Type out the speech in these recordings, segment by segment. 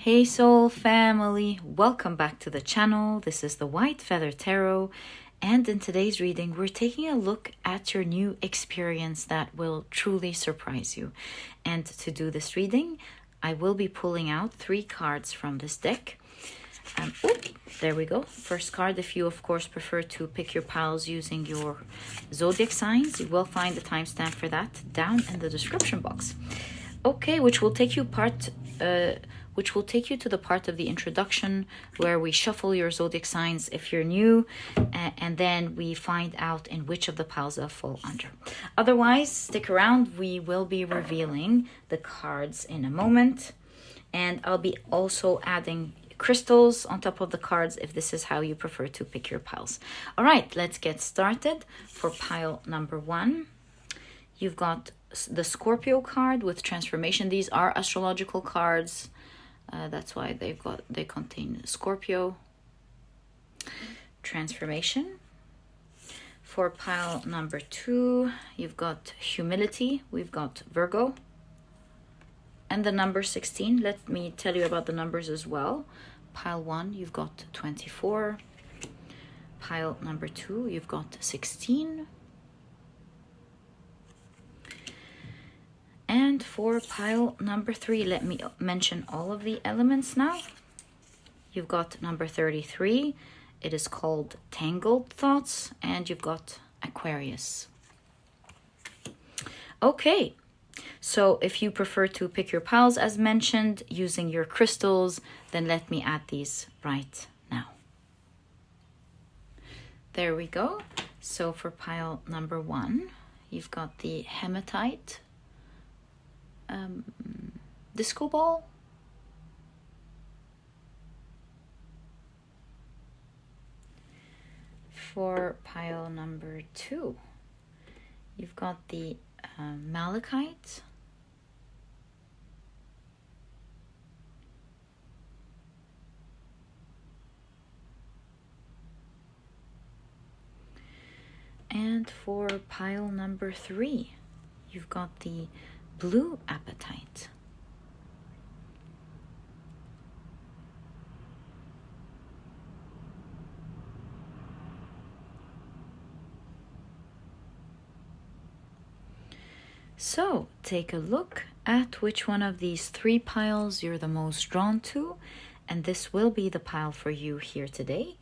Hey Soul family, welcome back to the channel. This is the White Feather Tarot, and in today's reading we're taking a look at your new experience that will truly surprise you. And to do this reading, I will be pulling out 3 cards from this deck. There we go. First card, if you of course prefer to pick your piles using your zodiac signs, you will find the timestamp for that down in the description box. Okay, which will take you to the part of the introduction where we shuffle your zodiac signs if you're new, and then we find out in which of the piles they'll fall under. Otherwise, stick around. We will be revealing the cards in a moment, and I'll be also adding crystals on top of the cards if this is how you prefer to pick your piles. All right, let's get started. For pile number 1, you've got the Scorpio card with transformation. These are astrological cards. That's why they contain Scorpio. Transformation. For pile number 2, you've got humility. We've got Virgo. And the number 16. Let me tell you about the numbers as well. Pile 1, you've got 24. Pile number 2, you've got 16. And for pile number 3, let me mention all of the elements now. You've got number 33. It is called Tangled Thoughts. And you've got Aquarius. Okay, so if you prefer to pick your piles as mentioned using your crystals, then let me add these right now. There we go. So for pile number 1, you've got the Hematite disco ball. For pile number 2, you've got the Malakite. And for pile number 3, you've got the blue apatite. So take a look at which one of these 3 piles you're the most drawn to, and this will be the pile for you here today.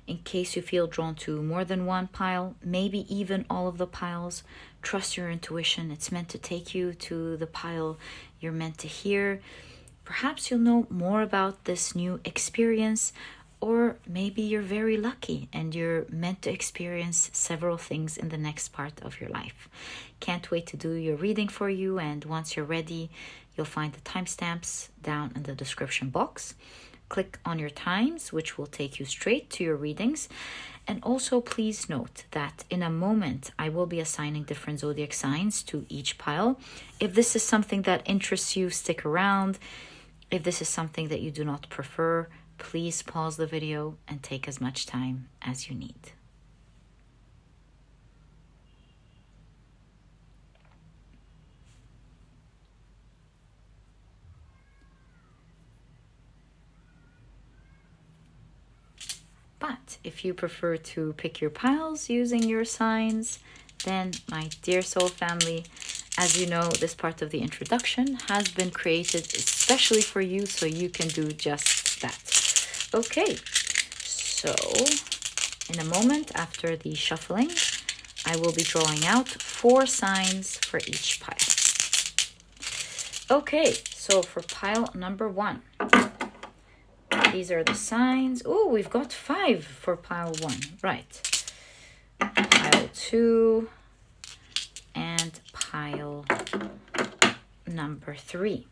In case you feel drawn to more than one pile, maybe even all of the piles, trust your intuition. It's meant to take you to the pile you're meant to hear. Perhaps you'll know more about this new experience, or maybe you're very lucky and you're meant to experience several things in the next part of your life. Can't wait to do your reading for you, and once you're ready, you'll find the timestamps down in the description box. Click on your times, which will take you straight to your readings. And also please note that in a moment, I will be assigning different zodiac signs to each pile. If this is something that interests you, stick around. If this is something that you do not prefer, please pause the video and take as much time as you need. But if you prefer to pick your piles using your signs, then my dear soul family, as you know, this part of the introduction has been created especially for you, so you can do just that. Okay, so in a moment after the shuffling, I will be drawing out 4 signs for each pile. Okay, so for pile number 1, these are the signs. Oh, we've got 5 for pile 1. Right. Pile 2 and pile number 3.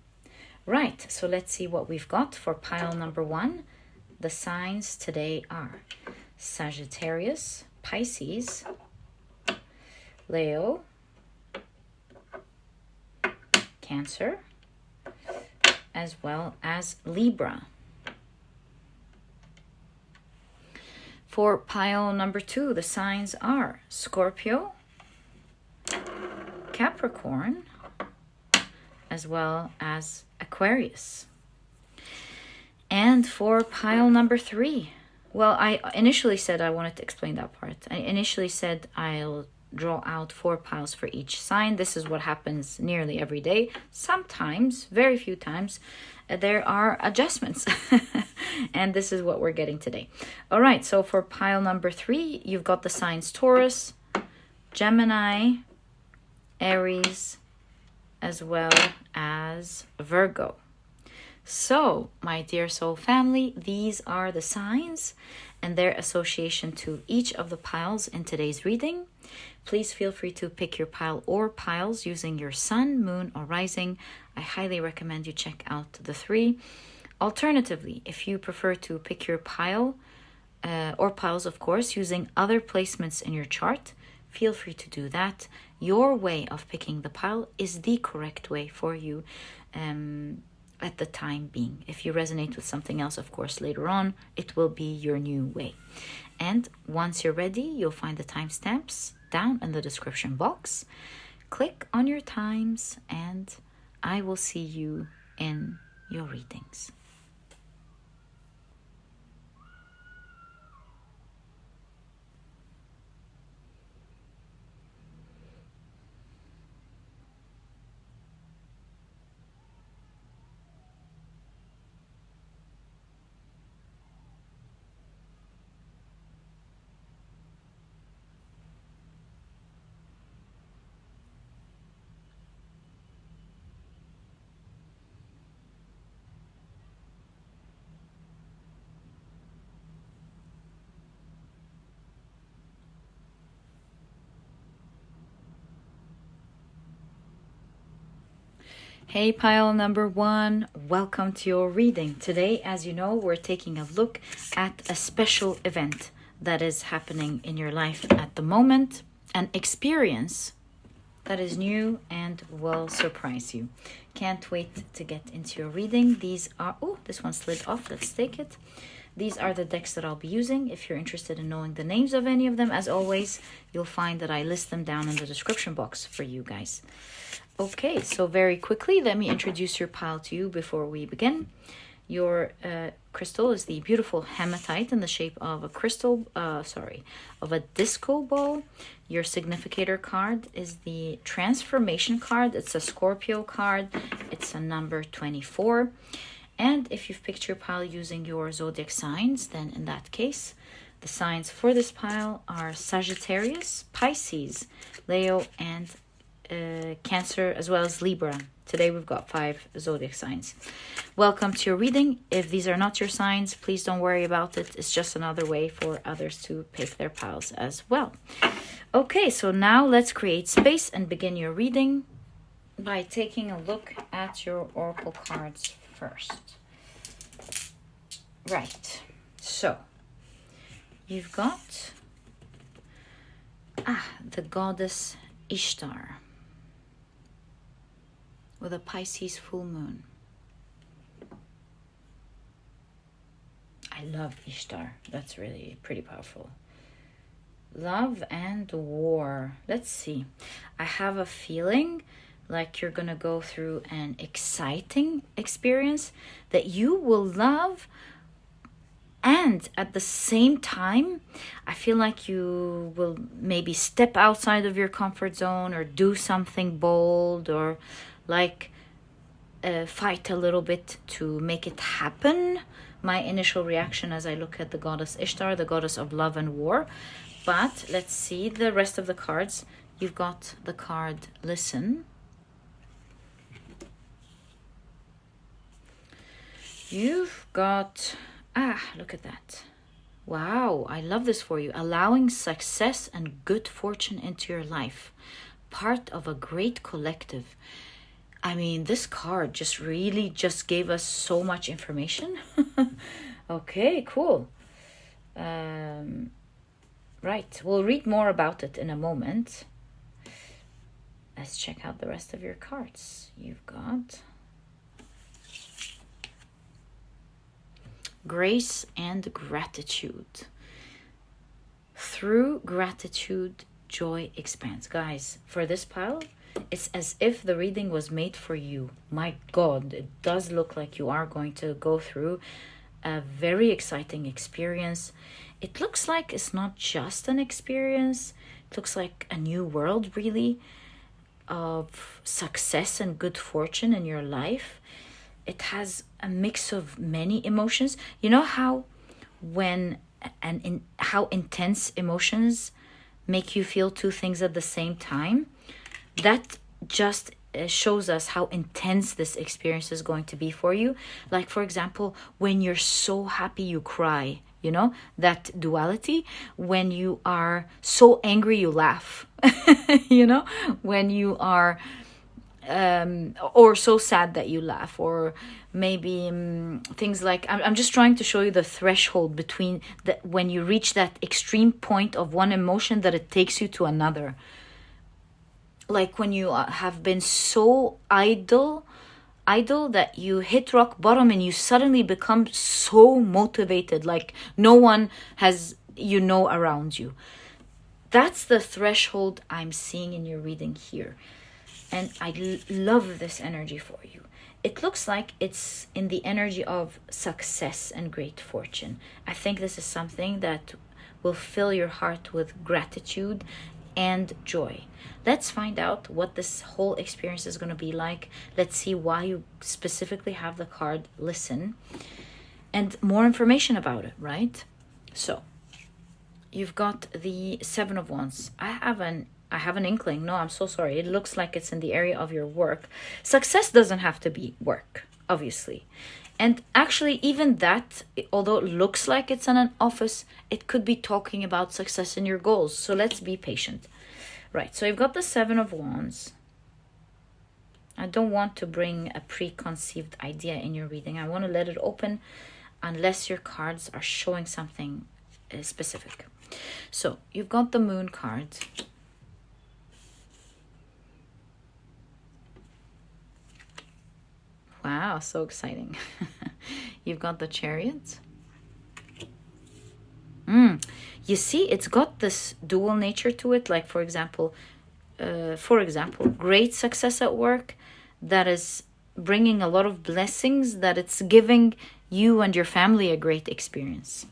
Right, so let's see what we've got for pile number 1. The signs today are Sagittarius, Pisces, Leo, Cancer, as well as Libra. For pile number 2, the signs are Scorpio, Capricorn, as well as Aquarius. And for pile number 3, well, I initially said I wanted to explain that part. I initially said I'll draw out 4 piles for each sign. This is what happens nearly every day. Sometimes, very few times, there are adjustments. And this is what we're getting today. All right, so for pile number 3, you've got the signs Taurus, Gemini, Aries, as well as Virgo. So, my dear soul family, these are the signs and their association to each of the piles in today's reading. Please feel free to pick your pile or piles using your sun, moon, or rising. I highly recommend you check out the 3. Alternatively, if you prefer to pick your pile or piles, of course, using other placements in your chart, feel free to do that. Your way of picking the pile is the correct way for you at the time being. If you resonate with something else, of course, later on, it will be your new way. And once you're ready, you'll find the timestamps down in the description box. Click on your times and I will see you in your readings. Hey pile number 1, welcome to your reading. Today, as you know, we're taking a look at a special event that is happening in your life at the moment, an experience that is new and will surprise you. Can't wait to get into your reading. These are, oh, this one slid off, let's take it. These are the decks that I'll be using. If you're interested in knowing the names of any of them, as always, you'll find that I list them down in the description box for you guys. Okay, so very quickly, let me introduce your pile to you before we begin. Your crystal is the beautiful hematite in the shape of a disco ball. Your significator card is the transformation card. It's a Scorpio card. It's a number 24. And if you've picked your pile using your zodiac signs, then in that case, the signs for this pile are Sagittarius, Pisces, Leo, and Cancer, as well as Libra. Today we've got 5 zodiac signs. Welcome to your reading. If these are not your signs, please don't worry about it. It's just another way for others to pick their piles as well. Okay, so now let's create space and begin your reading by taking a look at your oracle cards first. Right, so you've got the goddess Ishtar with a Pisces full moon. I love Ishtar. That's really pretty powerful. Love and war. Let's see. I have a feeling like you're gonna go through an exciting experience that you will love, and at the same time I feel like you will maybe step outside of your comfort zone or do something bold, or like fight a little bit to make it happen. My initial reaction as I look at the goddess Ishtar, the goddess of love and war. But let's see the rest of the cards. You've got the card Listen. You've got, look at that. Wow, I love this for you. Allowing success and good fortune into your life. Part of a great collective. I mean, this card just really just gave us so much information. Okay, cool. Right, we'll read more about it in a moment. Let's check out the rest of your cards. You've got grace and gratitude. Through gratitude, joy expands. Guys, for this pile, it's as if the reading was made for you. My God, it does look like you are going to go through a very exciting experience. It looks like it's not just an experience, it looks like a new world, really, of success and good fortune in your life. It has a mix of many emotions. You know how how intense emotions make you feel two things at the same time? That just shows us how intense this experience is going to be for you. Like, for example, when you're so happy you cry, you know, that duality. When you are so angry you laugh, you know, when you are or so sad that you laugh, or maybe things like, I'm just trying to show you the threshold between when you reach that extreme point of one emotion that it takes you to another. Like when you have been so idle that you hit rock bottom and you suddenly become so motivated, like no one has, you know, around you. That's the threshold I'm seeing in your reading here. And I love this energy for you. It looks like it's in the energy of success and great fortune. I think this is something that will fill your heart with gratitude and joy. Let's find out what this whole experience is going to be like. Let's see why you specifically have the card listen, and more information about it, right? So, you've got the Seven of Wands. I have an inkling. No, I'm so sorry. It looks like it's in the area of your work. Success doesn't have to be work, obviously. And actually, even that, although it looks like it's in an office, it could be talking about success in your goals. So let's be patient. Right, so you've got the Seven of Wands. I don't want to bring a preconceived idea in your reading. I want to let it open unless your cards are showing something specific. So you've got the Moon card. Wow, so exciting. You've got the Chariot. You see, it's got this dual nature to it. Like, for example, great success at work that is bringing a lot of blessings, that it's giving you and your family a great experience.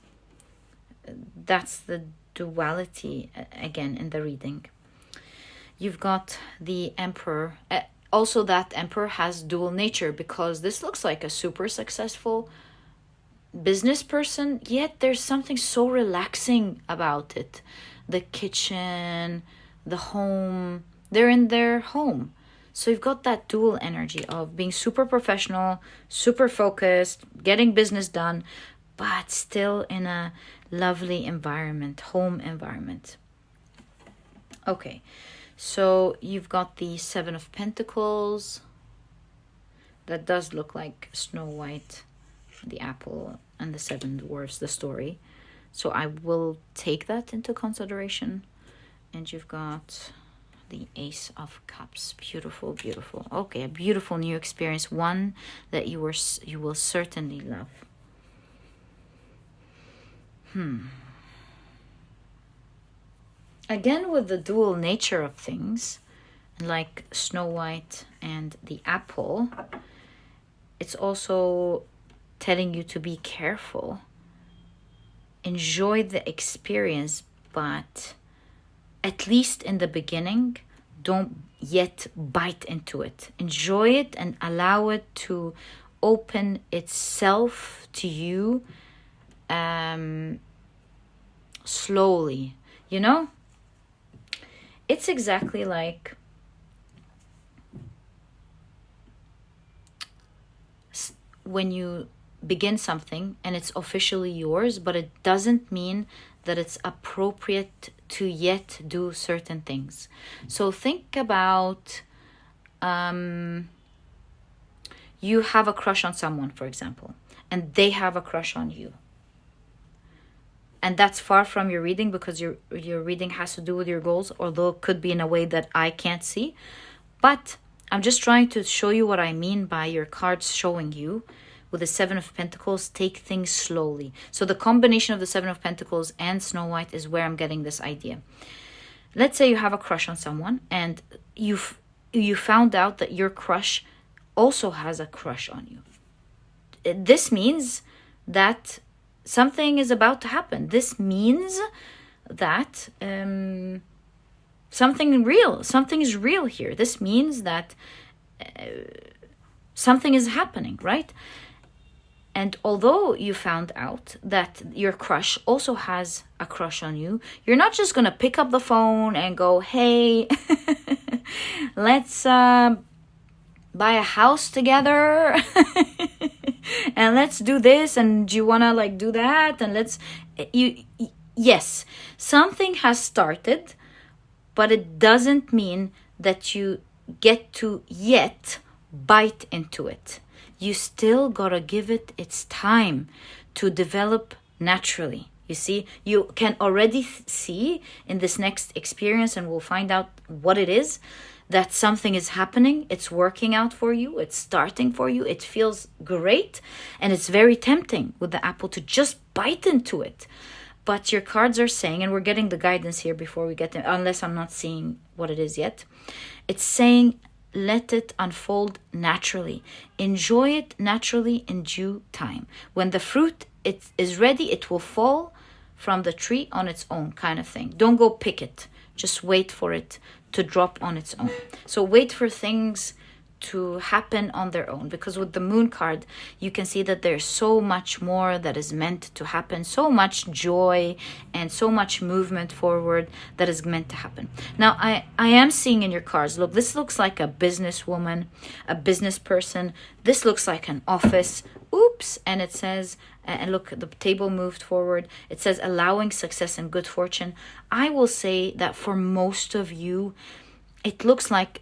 That's the duality, again, in the reading. You've got the Emperor. Also, that Emperor has dual nature, because this looks like a super successful business person, yet there's something so relaxing about it. The kitchen, the home, they're in their home. So you've got that dual energy of being super professional, super focused, getting business done, but still in a lovely environment, home environment. Okay, so you've got the Seven of Pentacles. That does look like Snow White, the apple, and the Seven Dwarfs, the story. So I will take that into consideration. And you've got the Ace of Cups. Beautiful, beautiful. Okay, a beautiful new experience, one that you will certainly love. Again, with the dual nature of things, like Snow White and the apple, it's also telling you to be careful. Enjoy the experience, but at least in the beginning, don't yet bite into it. Enjoy it and allow it to open itself to you slowly. You know? It's exactly like when you begin something and it's officially yours, but it doesn't mean that it's appropriate to yet do certain things. So think about you have a crush on someone, for example, and they have a crush on you. And that's far from your reading, because your reading has to do with your goals, although it could be in a way that I can't see. But I'm just trying to show you what I mean by your cards showing you. With the Seven of Pentacles, take things slowly. So the combination of the Seven of Pentacles and Snow White is where I'm getting this idea. Let's say you have a crush on someone, and you found out that your crush also has a crush on you. This means that something is about to happen. This means that something is real here. This means that something is happening, right? And although you found out that your crush also has a crush on you, you're not just going to pick up the phone and go, hey, let's buy a house together and let's do this, and do you want to like do that, and yes, something has started, but it doesn't mean that you get to yet bite into it. You still gotta give it its time to develop naturally. You see, you can already see in this next experience, and we'll find out what it is, that something is happening. It's working out for you. It's starting for you. It feels great. And it's very tempting with the apple to just bite into it. But your cards are saying, and we're getting the guidance here before we get to, unless I'm not seeing what it is yet. It's saying, let it unfold naturally. Enjoy it naturally in due time. When the fruit is ready, it will fall from the tree on its own, kind of thing. Don't go pick it. Just wait for it to drop on its own. So wait for things to happen on their own, because with the moon card you can see that there's so much more that is meant to happen, so much joy and so much movement forward that is meant to happen. Now I am seeing in your cards, look, this looks like a businesswoman, a business person. This looks like an office. Oops. And it says, and look, the table moved forward. It says allowing success and good fortune. I will say that for most of you, it looks like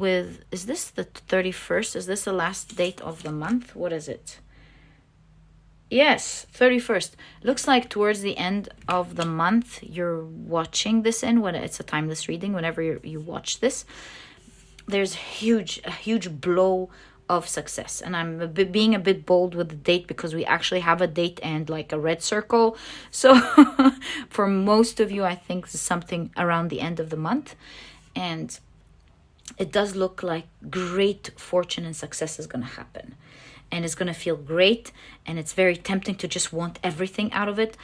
is this the 31st? Is this the last date of the month? What is it? Yes, 31st. Looks like towards the end of the month you're watching this in, when it's a timeless reading, whenever you watch this. There's a huge blow of success. And I'm being a bit bold with the date because we actually have a date and like a red circle. So for most of you, I think this is something around the end of the month. And it does look like great fortune and success is going to happen. And it's going to feel great. And it's very tempting to just want everything out of it.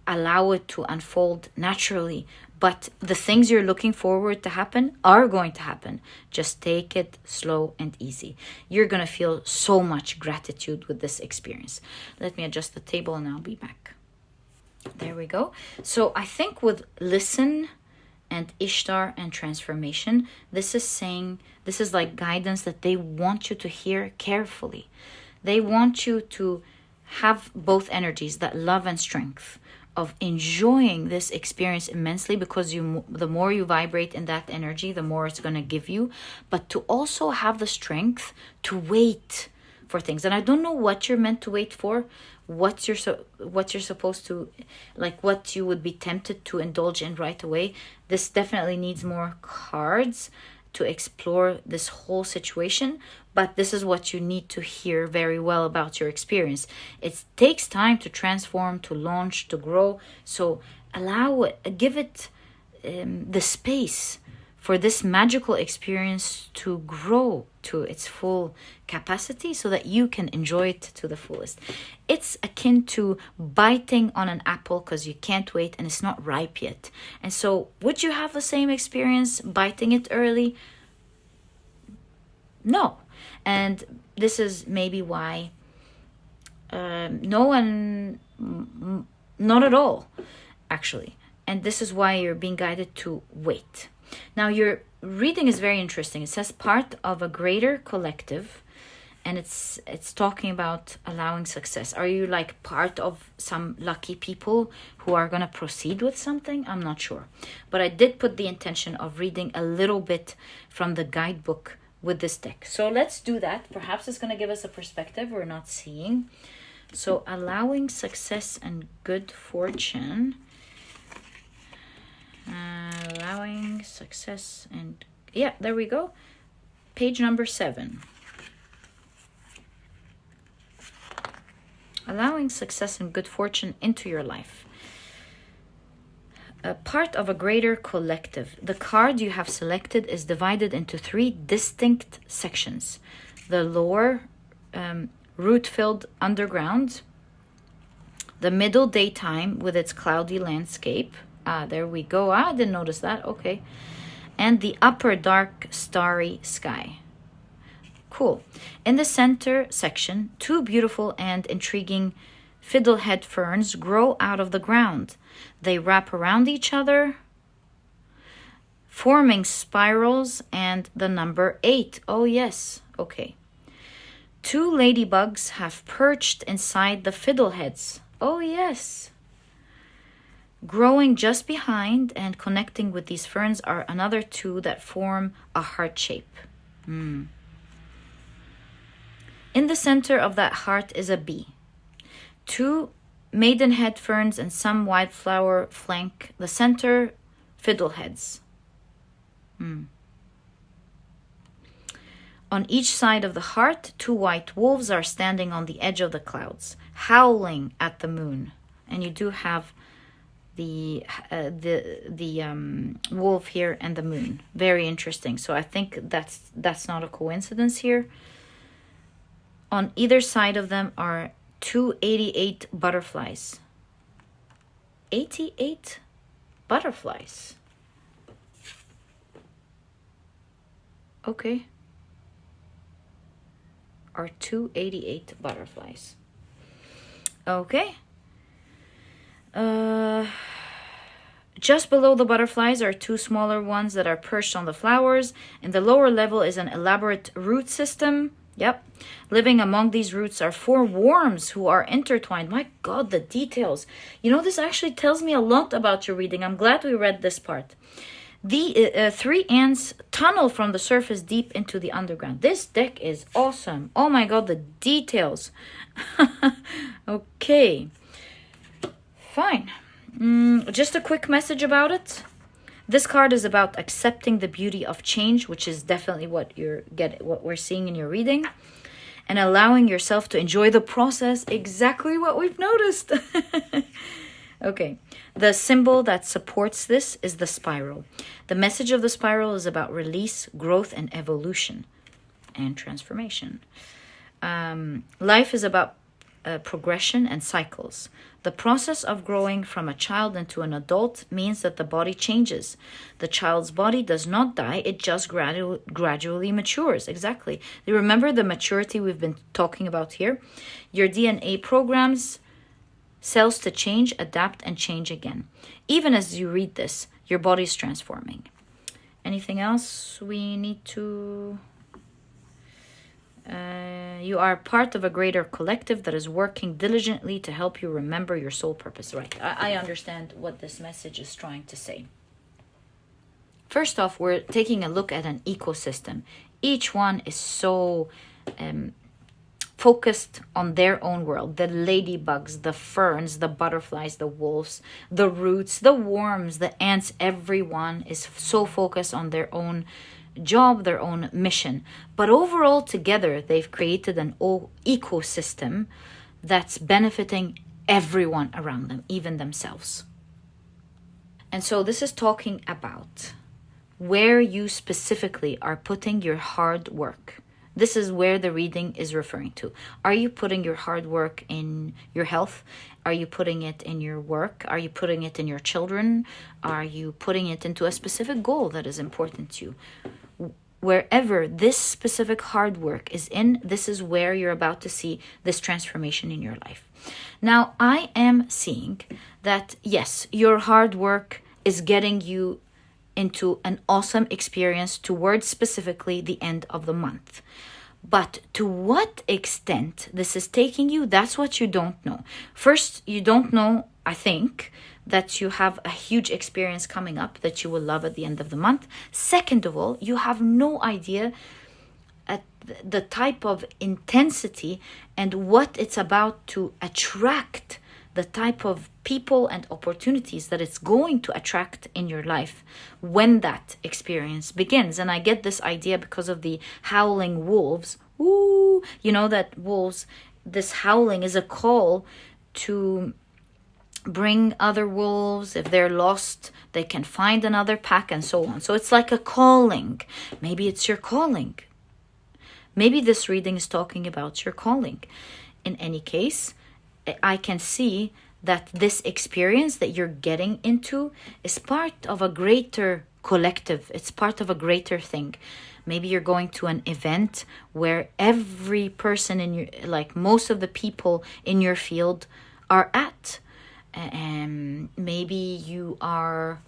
Allow it to unfold naturally. But the things you're looking forward to happen are going to happen. Just take it slow and easy. You're going to feel so much gratitude with this experience. Let me adjust the table and I'll be back. There we go. So I think with listen and Ishtar and transformation, this is like guidance that they want you to hear carefully. They want you to have both energies, that love and strength of enjoying this experience immensely, because the more you vibrate in that energy, the more it's going to give you, but to also have the strength to wait for things. And I don't know what you're meant to wait for, what you're supposed to, like what you would be tempted to indulge in right away. This definitely needs more cards to explore this whole situation, but this is what you need to hear very well about your experience. It takes time to transform, to launch, to grow. So give it the space for this magical experience to grow to its full capacity so that you can enjoy it to the fullest. It's akin to biting on an apple because you can't wait and it's not ripe yet. And so would you have the same experience biting it early? No. And this is maybe why no one, not at all, actually. And this is why you're being guided to wait. Now, your reading is very interesting. It says part of a greater collective, and it's talking about allowing success. Are you like part of some lucky people who are going to proceed with something? I'm not sure. But I did put the intention of reading a little bit from the guidebook with this deck. So let's do that. Perhaps it's going to give us a perspective we're not seeing. So allowing success and good fortune. Allowing success and yeah, there we go. Page number 7. Allowing success and good fortune into your life. A part of a greater collective. The card you have selected is divided into 3 distinct sections. The lower root-filled underground, The middle daytime with its cloudy landscape. There we go. I didn't notice that. Okay. And the upper dark starry sky. Cool. In the center section, two beautiful and intriguing fiddlehead ferns grow out of the ground. They wrap around each other, forming spirals and the number 8. Oh, yes. Okay. Two ladybugs have perched inside the fiddleheads. Oh, yes. Growing just behind and connecting with these ferns are another two that form a heart shape. In the center of that heart is a bee. Two maidenhead ferns and some wildflower flank the center fiddleheads. On each side of the heart, two white wolves are standing on the edge of the clouds, howling at the moon. And you do have the wolf here and the moon. Very interesting. So I think that's not a coincidence here. On either side of them are 288 butterflies. 88 butterflies. Okay. Are 288 butterflies. Okay. Just below the butterflies are two smaller ones that are perched on the flowers. In the lower level is an elaborate root system. Yep. Living among these roots are 4 worms who are intertwined. My God, the details. You know, this actually tells me a lot about your reading. I'm glad we read this part. The 3 ants tunnel from the surface deep into the underground. This deck is awesome. Oh my God, the details. Okay. Fine. Just a quick message about it. This card is about accepting the beauty of change, which is definitely what we're seeing in your reading, and allowing yourself to enjoy the process. Exactly what we've noticed. Okay. The symbol that supports this is the spiral. The message of the spiral is about release, growth, and evolution, and transformation. Life is about progression and cycles. The process of growing from a child into an adult means that the body changes. The child's body does not die, it just gradually matures. Exactly. You remember the maturity we've been talking about here? Your DNA programs cells to change, adapt, and change again. Even as you read this, your body is transforming. Anything else we need to... you are part of a greater collective that is working diligently to help you remember your soul purpose. Right, I understand what this message is trying to say. First off, we're taking a look at an ecosystem. Each one is so focused on their own world. The ladybugs, the ferns, the butterflies, the wolves, the roots, the worms, the ants, everyone is so focused on their own job, their own mission. But overall together, they've created an ecosystem that's benefiting everyone around them, even themselves. And so this is talking about where you specifically are putting your hard work. This is where the reading is referring to. Are you putting your hard work in your health? Are you putting it in your work? Are you putting it in your children? Are you putting it into a specific goal that is important to you? Wherever this specific hard work is in, this is where you're about to see this transformation in your life. Now, I am seeing that, yes, your hard work is getting you into an awesome experience towards specifically the end of the month. But to what extent this is taking you, that's what you don't know. First, you don't know, I think, that you have a huge experience coming up that you will love at the end of the month. Second of all, you have no idea at the type of intensity and what it's about to attract, the type of people and opportunities that it's going to attract in your life when that experience begins. And I get this idea because of the howling wolves. Ooh, you know that wolves, this howling is a call to bring other wolves. If they're lost, they can find another pack and so on. So it's like a calling. Maybe it's your calling. Maybe this reading is talking about your calling. In any case, I can see that this experience that you're getting into is part of a greater collective. It's part of a greater thing. Maybe you're going to an event where every person in your, like most of the people in your field are at. And maybe you are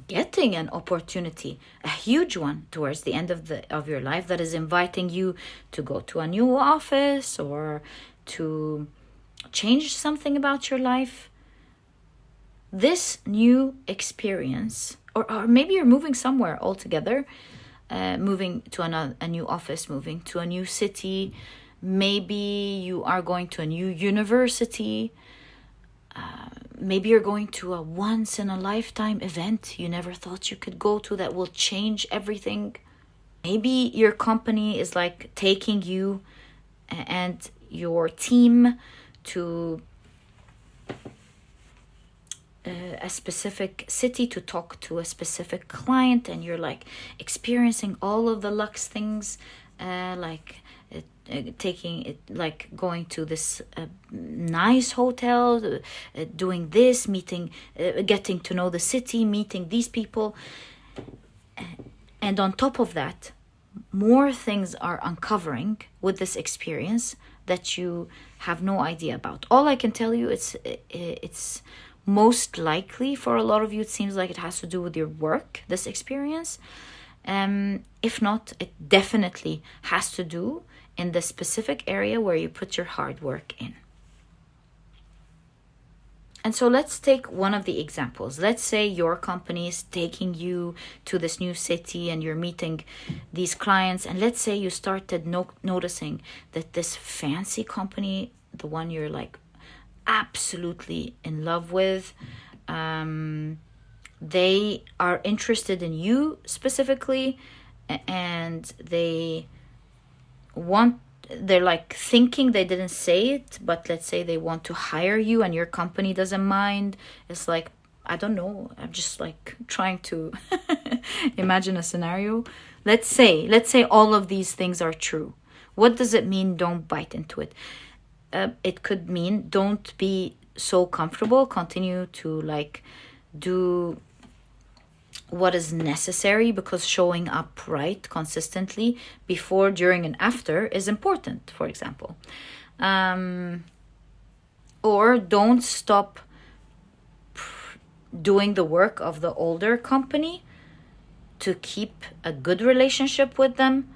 getting an opportunity, a huge one towards the end of your life, that is inviting you to go to a new office or to change something about your life. This new experience, or maybe you're moving somewhere altogether, moving to a new office, moving to a new city. Maybe you are going to a new university. Maybe you're going to a once-in-a-lifetime event you never thought you could go to that will change everything. Maybe your company is like taking you and your team to a specific city to talk to a specific client, and you're like experiencing all of the luxe things, like taking it, like going to this nice hotel, doing this, meeting, getting to know the city, meeting these people. And on top of that, more things are uncovering with this experience that you have no idea about. All I can tell you, it's most likely for a lot of you, it seems like it has to do with your work, this experience. If not, it definitely has to do in the specific area where you put your hard work in. And so let's take one of the examples. Let's say your company is taking you to this new city and you're meeting these clients. And let's say you started noticing that this fancy company, the one you're like absolutely in love with, they are interested in you specifically, and they're like thinking, they didn't say it, but let's say they want to hire you and your company doesn't mind. It's like, I don't know, I'm just like trying to imagine a scenario. Let's say all of these things are true. What does it mean, don't bite into it? It could mean don't be so comfortable, continue to like do what is necessary, because showing up right consistently before, during, and after is important, for example. Or don't stop doing the work of the older company to keep a good relationship with them,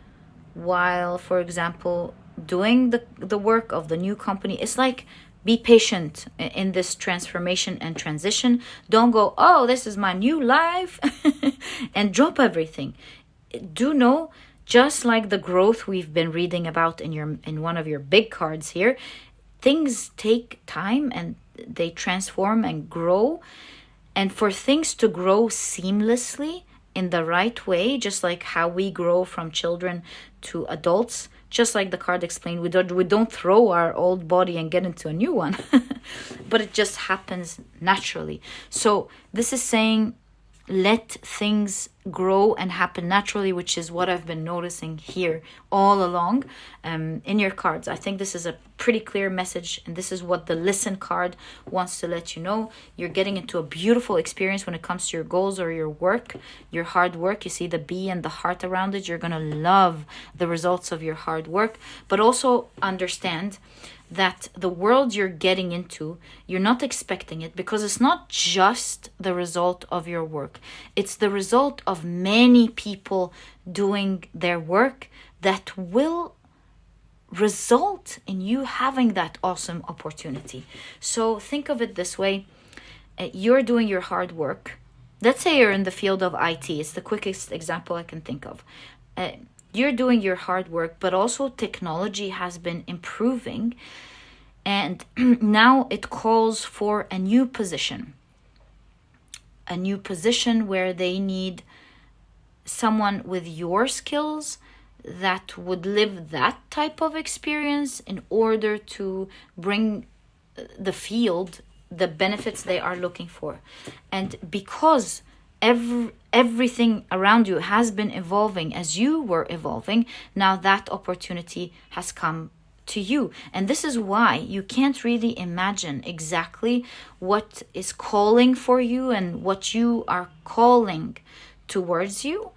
while, for example, doing the work of the new company. It's like, be patient in this transformation and transition. Don't go, oh, this is my new life, and drop everything. Do know, just like the growth we've been reading about in one of your big cards here, things take time and they transform and grow. And for things to grow seamlessly in the right way, just like how we grow from children to adults, just like the card explained, we don't throw our old body and get into a new one, but it just happens naturally. So this is saying, let things grow and happen naturally, which is what I've been noticing here all along in your cards. I think this is a pretty clear message, and this is what the listen card wants to let you know. You're getting into a beautiful experience when it comes to your goals or your work, your hard work. You see the bee and the heart around it. You're going to love the results of your hard work, but also understand that the world you're getting into, you're not expecting it, because it's not just the result of your work. It's the result of many people doing their work that will result in you having that awesome opportunity. So think of it this way. You're doing your hard work. Let's say you're in the field of IT. It's the quickest example I can think of. You're doing your hard work, but also technology has been improving, and now it calls for a new position where they need someone with your skills that would live that type of experience in order to bring the field the benefits they are looking for. And because everything around you has been evolving as you were evolving, now that opportunity has come to you. And this is why you can't really imagine exactly what is calling for you and what you are calling towards you,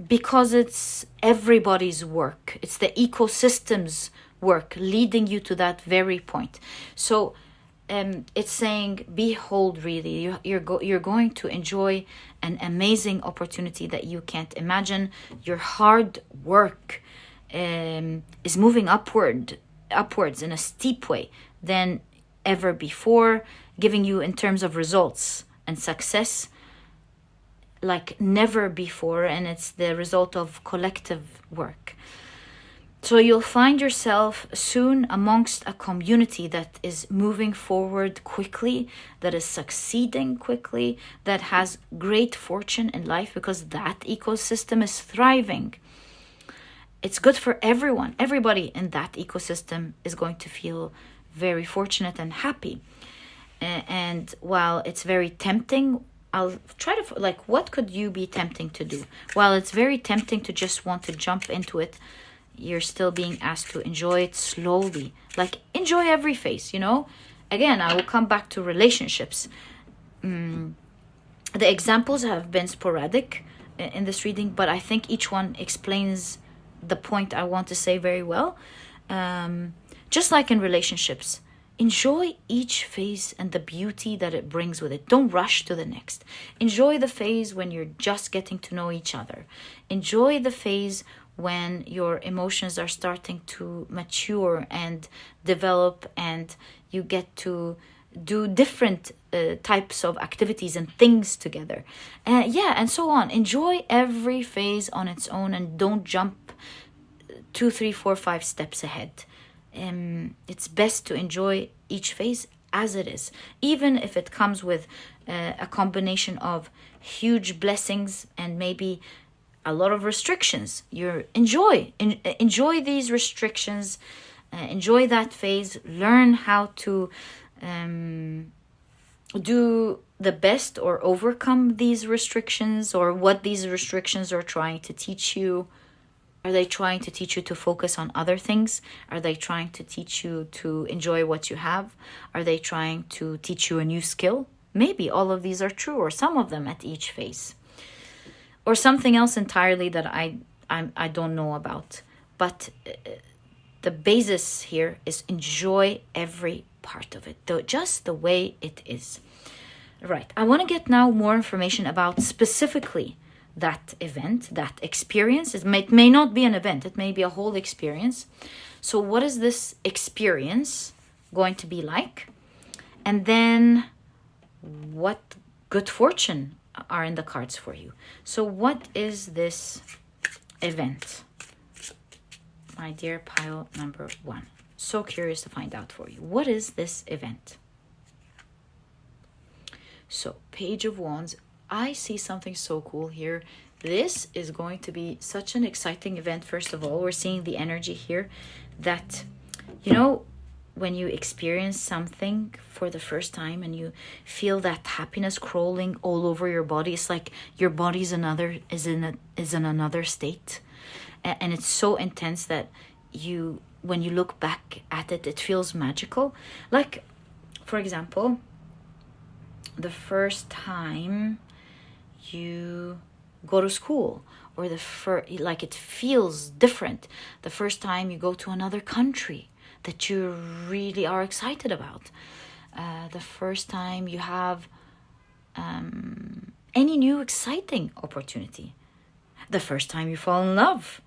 because it's everybody's work. It's the ecosystem's work leading you to that very point. So it's saying, behold, really, you're going to enjoy an amazing opportunity that you can't imagine. Your hard work is moving upwards in a steep way than ever before, giving you, in terms of results and success, like never before. And it's the result of collective work. So you'll find yourself soon amongst a community that is moving forward quickly, that is succeeding quickly, that has great fortune in life, because that ecosystem is thriving. It's good for everyone. Everybody in that ecosystem is going to feel very fortunate and happy. And while it's very tempting, I'll try to, like, what could you be tempting to do? While it's very tempting to just want to jump into it, you're still being asked to enjoy it slowly. Like, enjoy every phase, Again, I will come back to relationships. The examples have been sporadic in this reading, but I think each one explains the point I want to say very well. Just like in relationships, enjoy each phase and the beauty that it brings with it. Don't rush to the next. Enjoy the phase when you're just getting to know each other. Enjoy the phase when your emotions are starting to mature and develop, and you get to do different types of activities and things together. And so on. Enjoy every phase on its own, and don't jump 2, 3, 4, 5 steps ahead. It's best to enjoy each phase as it is, even if it comes with a combination of huge blessings and maybe a lot of restrictions. Enjoy these restrictions, enjoy that phase, learn how to do the best or overcome these restrictions, or what these restrictions are trying to teach you. Are they trying to teach you to focus on other things? Are they trying to teach you to enjoy what you have? Are they trying to teach you a new skill? Maybe all of these are true, or some of them at each phase. Or something else entirely that I don't know about. But the basis here is enjoy every part of it, though, just the way it is. Right. I want to get now more information about specifically that event, that experience. It may not be an event. It may be a whole experience. So what is this experience going to be like? And then what good fortune are in the cards for you? So what is this event? My dear pile number 1. So curious to find out for you. What is this event? So, Page of Wands. I see something so cool here. This is going to be such an exciting event. First of all, we're seeing the energy here that, when you experience something for the first time and you feel that happiness crawling all over your body, it's like your body's is in another state, and it's so intense that when you look back at it, it feels magical. Like, for example, the first time you go to school, or like it feels different. The first time you go to another country that you really are excited about. The first time you have any new exciting opportunity. The first time you fall in love.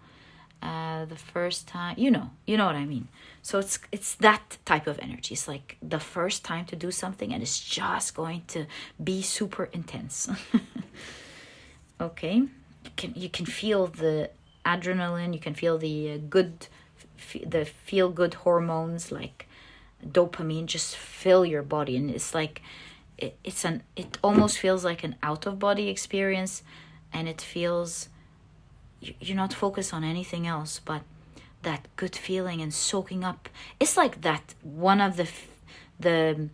The first time, you know what I mean. So it's that type of energy. It's like the first time to do something, and it's just going to be super intense. Okay, you can feel the adrenaline. You can feel the feel good hormones like dopamine just fill your body, and it's like it almost feels like an out of body experience, and it feels you're not focused on anything else but that good feeling and soaking up. It's like that one of the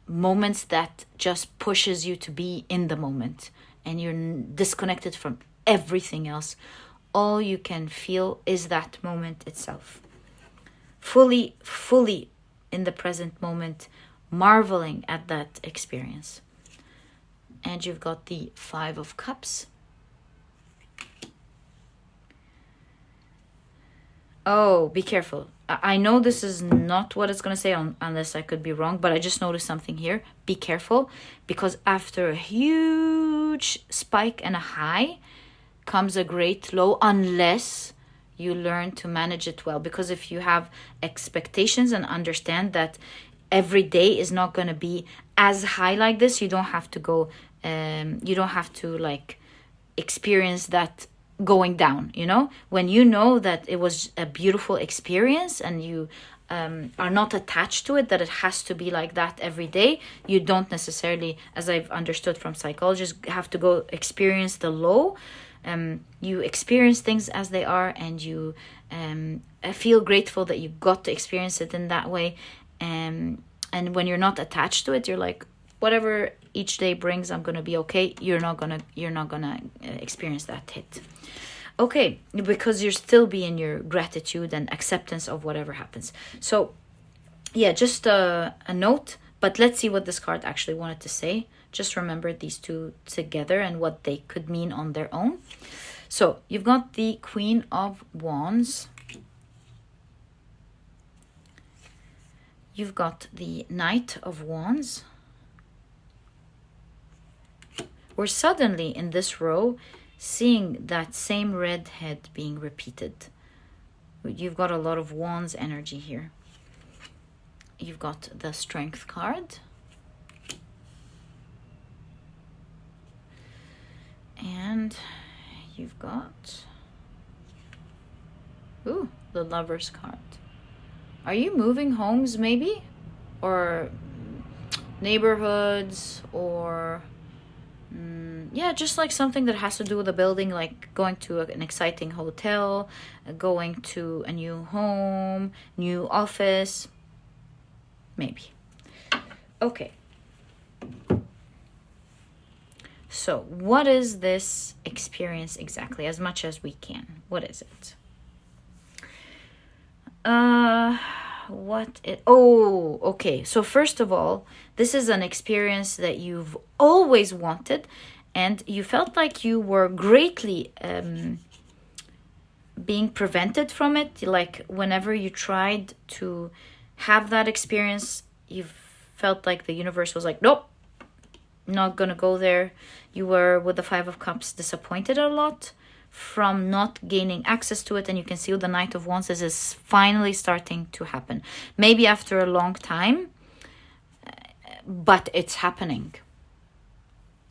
moments that just pushes you to be in the moment, and you're disconnected from everything else all you can feel is that moment itself. Fully in the present moment, marveling at that experience. And you've got the Five of Cups. Oh, be careful. I know this is not what it's going to say, unless I could be wrong, but I just noticed something here. Be careful, because after a huge spike and a high comes a great low, unless you learn to manage it well. Because if you have expectations and understand that every day is not going to be as high like this, you don't have to go, you don't have to like experience that going down, you know. When you know that it was a beautiful experience and you are not attached to it, that it has to be like that every day, you don't necessarily, as I've understood from psychologists, have to go experience the low. You experience things as they are, and you feel grateful that you got to experience it in that way. And when you're not attached to it, you're like, whatever each day brings, I'm gonna be okay. You're not gonna experience that hit. Okay, because you'll still be in your gratitude and acceptance of whatever happens. So yeah, just a note, but let's see what this card actually wanted to say. Just remember these two together and what they could mean on their own. So you've got the Queen of Wands. You've got the Knight of Wands. We're suddenly in this row seeing that same red head being repeated. You've got a lot of Wands energy here. You've got the Strength card. And you've got the Lovers card. Are you moving homes maybe? Or neighborhoods, or yeah, just like something that has to do with a building, like going to an exciting hotel, going to a new home, new office, maybe. Okay. So what is this experience exactly, as much as we can? What is it? Okay. So first of all, this is an experience that you've always wanted, and you felt like you were greatly being prevented from it. Like whenever you tried to have that experience, you felt like the universe was like, nope, not gonna go there. You were, with the Five of Cups, disappointed a lot from not gaining access to it, and you can see with the Knight of Wands, this is finally starting to happen. Maybe after a long time, but it's happening.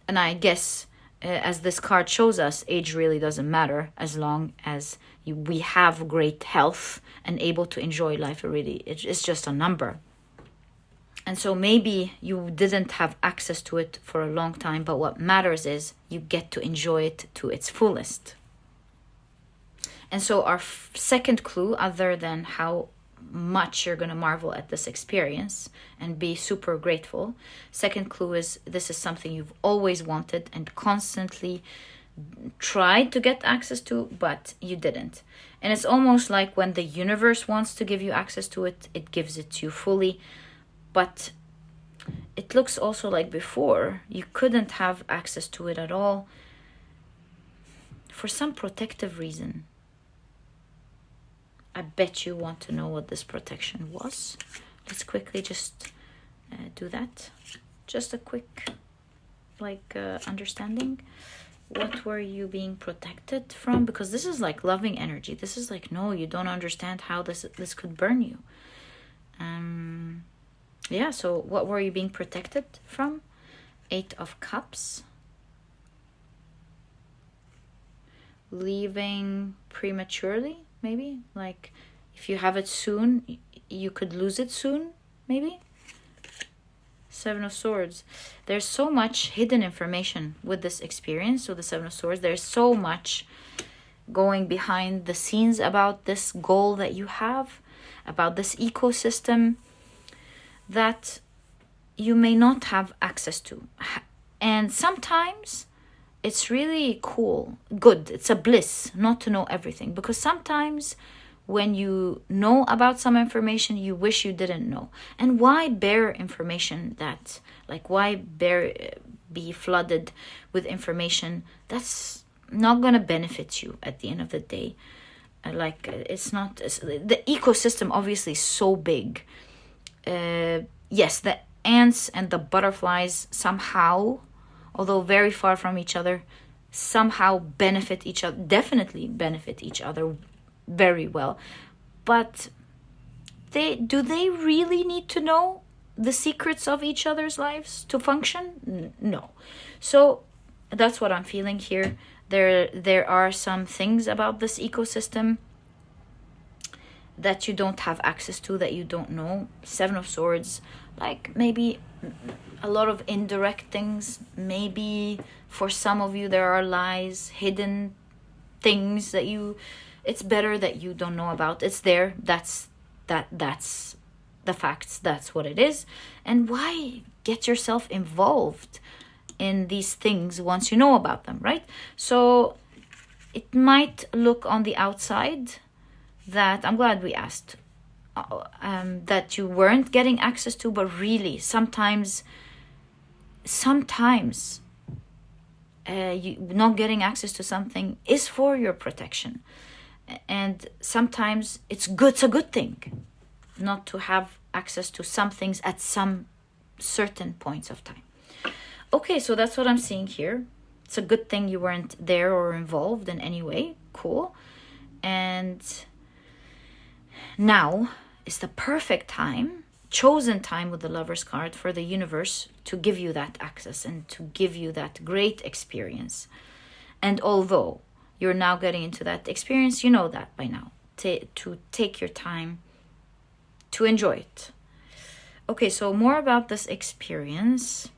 And I guess, as this card shows us, age really doesn't matter as long as we have great health and able to enjoy life. It's just a number. And so maybe you didn't have access to it for a long time, but what matters is you get to enjoy it to its fullest. And so our second clue, other than how much you're going to marvel at this experience and be super grateful, second clue is this is something you've always wanted and constantly tried to get access to, but you didn't. And it's almost like when the universe wants to give you access to it, it gives it to you fully. But it looks also like before you couldn't have access to it at all for some protective reason. I bet you want to know what this protection was. Let's quickly just do that. Just a quick understanding. What were you being protected from? Because this is like loving energy. This is like, no, you don't understand how this could burn you. Yeah, so what were you being protected from? Eight of Cups. Leaving prematurely, maybe? Like, if you have it soon, you could lose it soon, maybe? Seven of Swords. There's so much hidden information with this experience. With the Seven of Swords, there's so much going behind the scenes about this goal that you have, about this ecosystem that you may not have access to. And sometimes it's really cool, good. It's a bliss not to know everything, because sometimes when you know about some information, you wish you didn't know. And why bear information that, like, why be flooded with information that's not gonna benefit you at the end of the day? The ecosystem obviously is so big. Yes, the ants and the butterflies somehow, although very far from each other, somehow benefit each other, definitely benefit each other very well. But do they really need to know the secrets of each other's lives to function? No. So that's what I'm feeling here. There are some things about this ecosystem that you don't have access to, that you don't know. Seven of Swords, like maybe a lot of indirect things. Maybe for some of you there are lies, hidden things that it's better that you don't know about. It's there. That's the facts. That's what it is. And why get yourself involved in these things once you know about them, right? So it might look on the outside that, I'm glad we asked, that you weren't getting access to, but really sometimes you not getting access to something is for your protection. And sometimes it's a good thing not to have access to some things at some certain points of time. Okay, so that's what I'm seeing here. It's a good thing you weren't there or involved in any way. Cool. And now is the perfect time, chosen time with the Lover's card, for the universe to give you that access and to give you that great experience. And although you're now getting into that experience, you know that by now, to take your time to enjoy it. Okay, so more about this experience.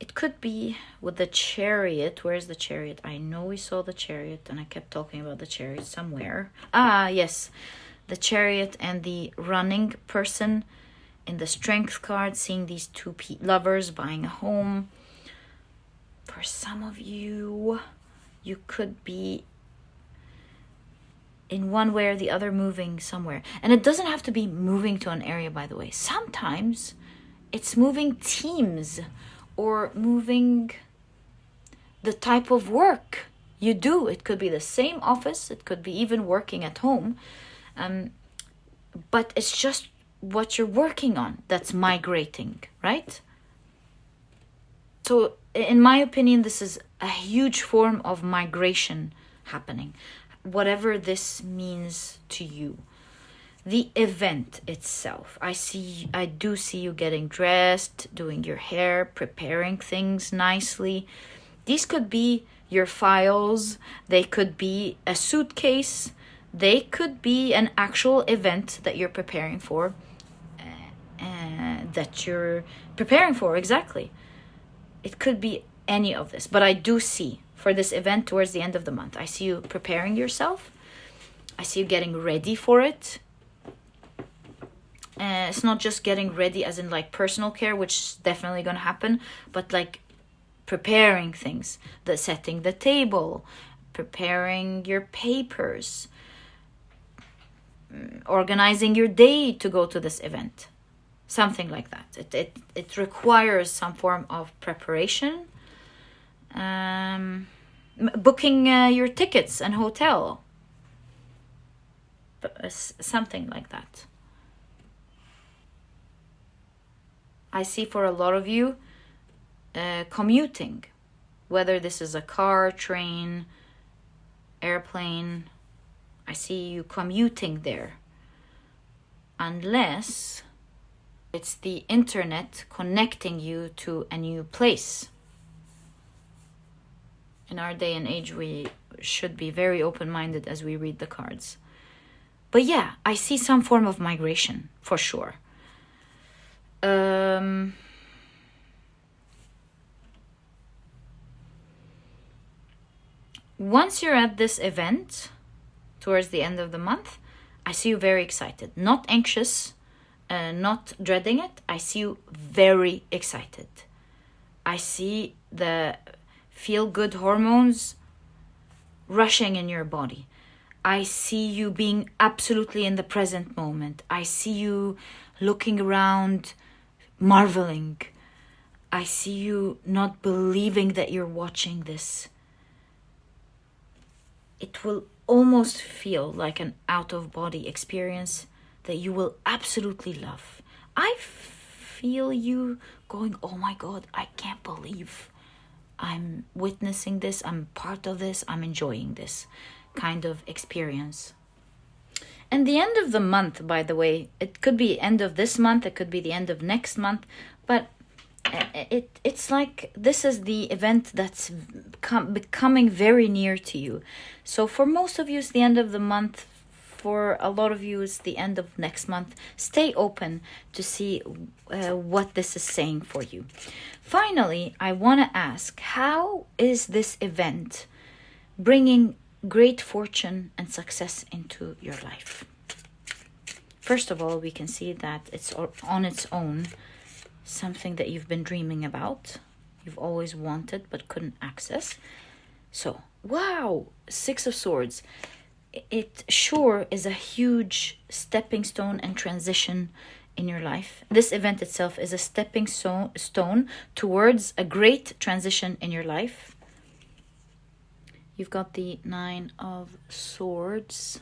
It could be with the Chariot. Where's the Chariot? I know we saw the Chariot and I kept talking about the Chariot somewhere. Ah, yes. The Chariot and the running person in the Strength card, seeing these two lovers buying a home. For some of you, you could be in one way or the other moving somewhere. And it doesn't have to be moving to an area, by the way. Sometimes it's moving teams or moving the type of work you do. It could be the same office. It could be even working at home. But it's just what you're working on that's migrating, right? So in my opinion, this is a huge form of migration happening, whatever this means to you. The event itself, I do see you getting dressed, doing your hair, preparing things nicely. These could be your files, they could be a suitcase, they could be an actual event that you're preparing for. Exactly. It could be any of this, but I do see for this event towards the end of the month, I see you preparing yourself. I see you getting ready for it. It's not just getting ready as in like personal care, which is definitely going to happen, but like preparing things, setting the table, preparing your papers, organizing your day to go to this event. Something like that. It requires some form of preparation. Booking your tickets and hotel. Something like that. I see for a lot of you commuting. Whether this is a car, train, airplane. I see you commuting there. Unless it's the internet connecting you to a new place. In our day and age, we should be very open-minded as we read the cards. But yeah, I see some form of migration, for sure. Once you're at this event, towards the end of the month, I see you very excited. Not anxious, not dreading it. I see you very excited. I see the feel-good hormones rushing in your body. I see you being absolutely in the present moment. I see you looking around, marveling. I see you not believing that you're watching this. It will almost feel like an out-of-body experience that you will absolutely love. I feel you going, oh my God, I can't believe I'm witnessing this, I'm part of this, I'm enjoying this kind of experience. And the end of the month, by the way, it could be end of this month, it could be the end of next month, but it's like this is the event that's becoming very near to you. So for most of you, it's the end of the month. For a lot of you, it's the end of next month. Stay open to see what this is saying for you. Finally, I want to ask, how is this event bringing great fortune and success into your life? First of all, we can see that it's on its own something that you've been dreaming about, you've always wanted but couldn't access. So, wow, Six of Swords. It sure is a huge stepping stone and transition in your life. This event itself is a stepping stone towards a great transition in your life. You've got the Nine of Swords.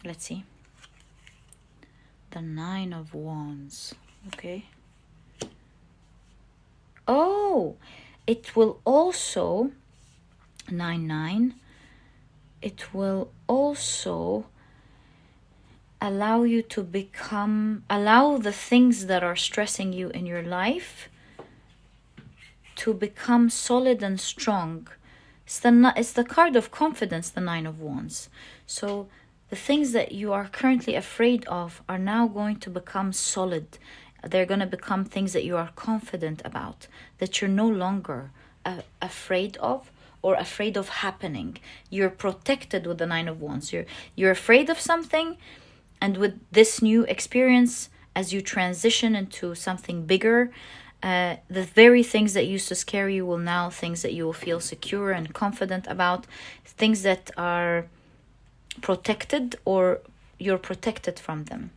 Let's see. The Nine of Wands. Okay. Oh, it will also 9-9. It will also allow you to allow the things that are stressing you in your life to become solid and strong. It's the card of confidence, the Nine of Wands. So the things that you are currently afraid of are now going to become solid. They're going to become things that you are confident about, that you're no longer afraid of or afraid of happening. You're protected with the Nine of Wands. You're afraid of something, and with this new experience, as you transition into something bigger, the very things that used to scare you will now things that you will feel secure and confident about, things that are protected or you're protected from them.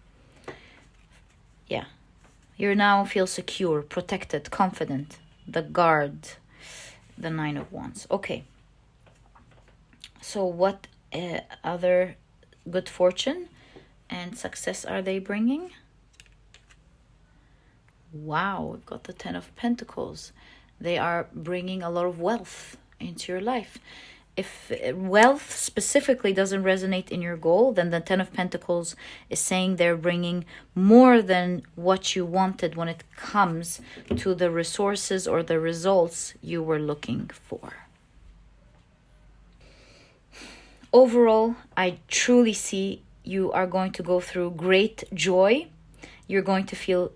Yeah. You now feel secure, protected, confident. The guard, the Nine of Wands. Okay. So what other good fortune and success are they bringing? Wow, we've got the Ten of Pentacles. They are bringing a lot of wealth into your life. If wealth specifically doesn't resonate in your goal, then the Ten of Pentacles is saying they're bringing more than what you wanted when it comes to the resources or the results you were looking for. Overall, I truly see you are going to go through great joy. You're going to feel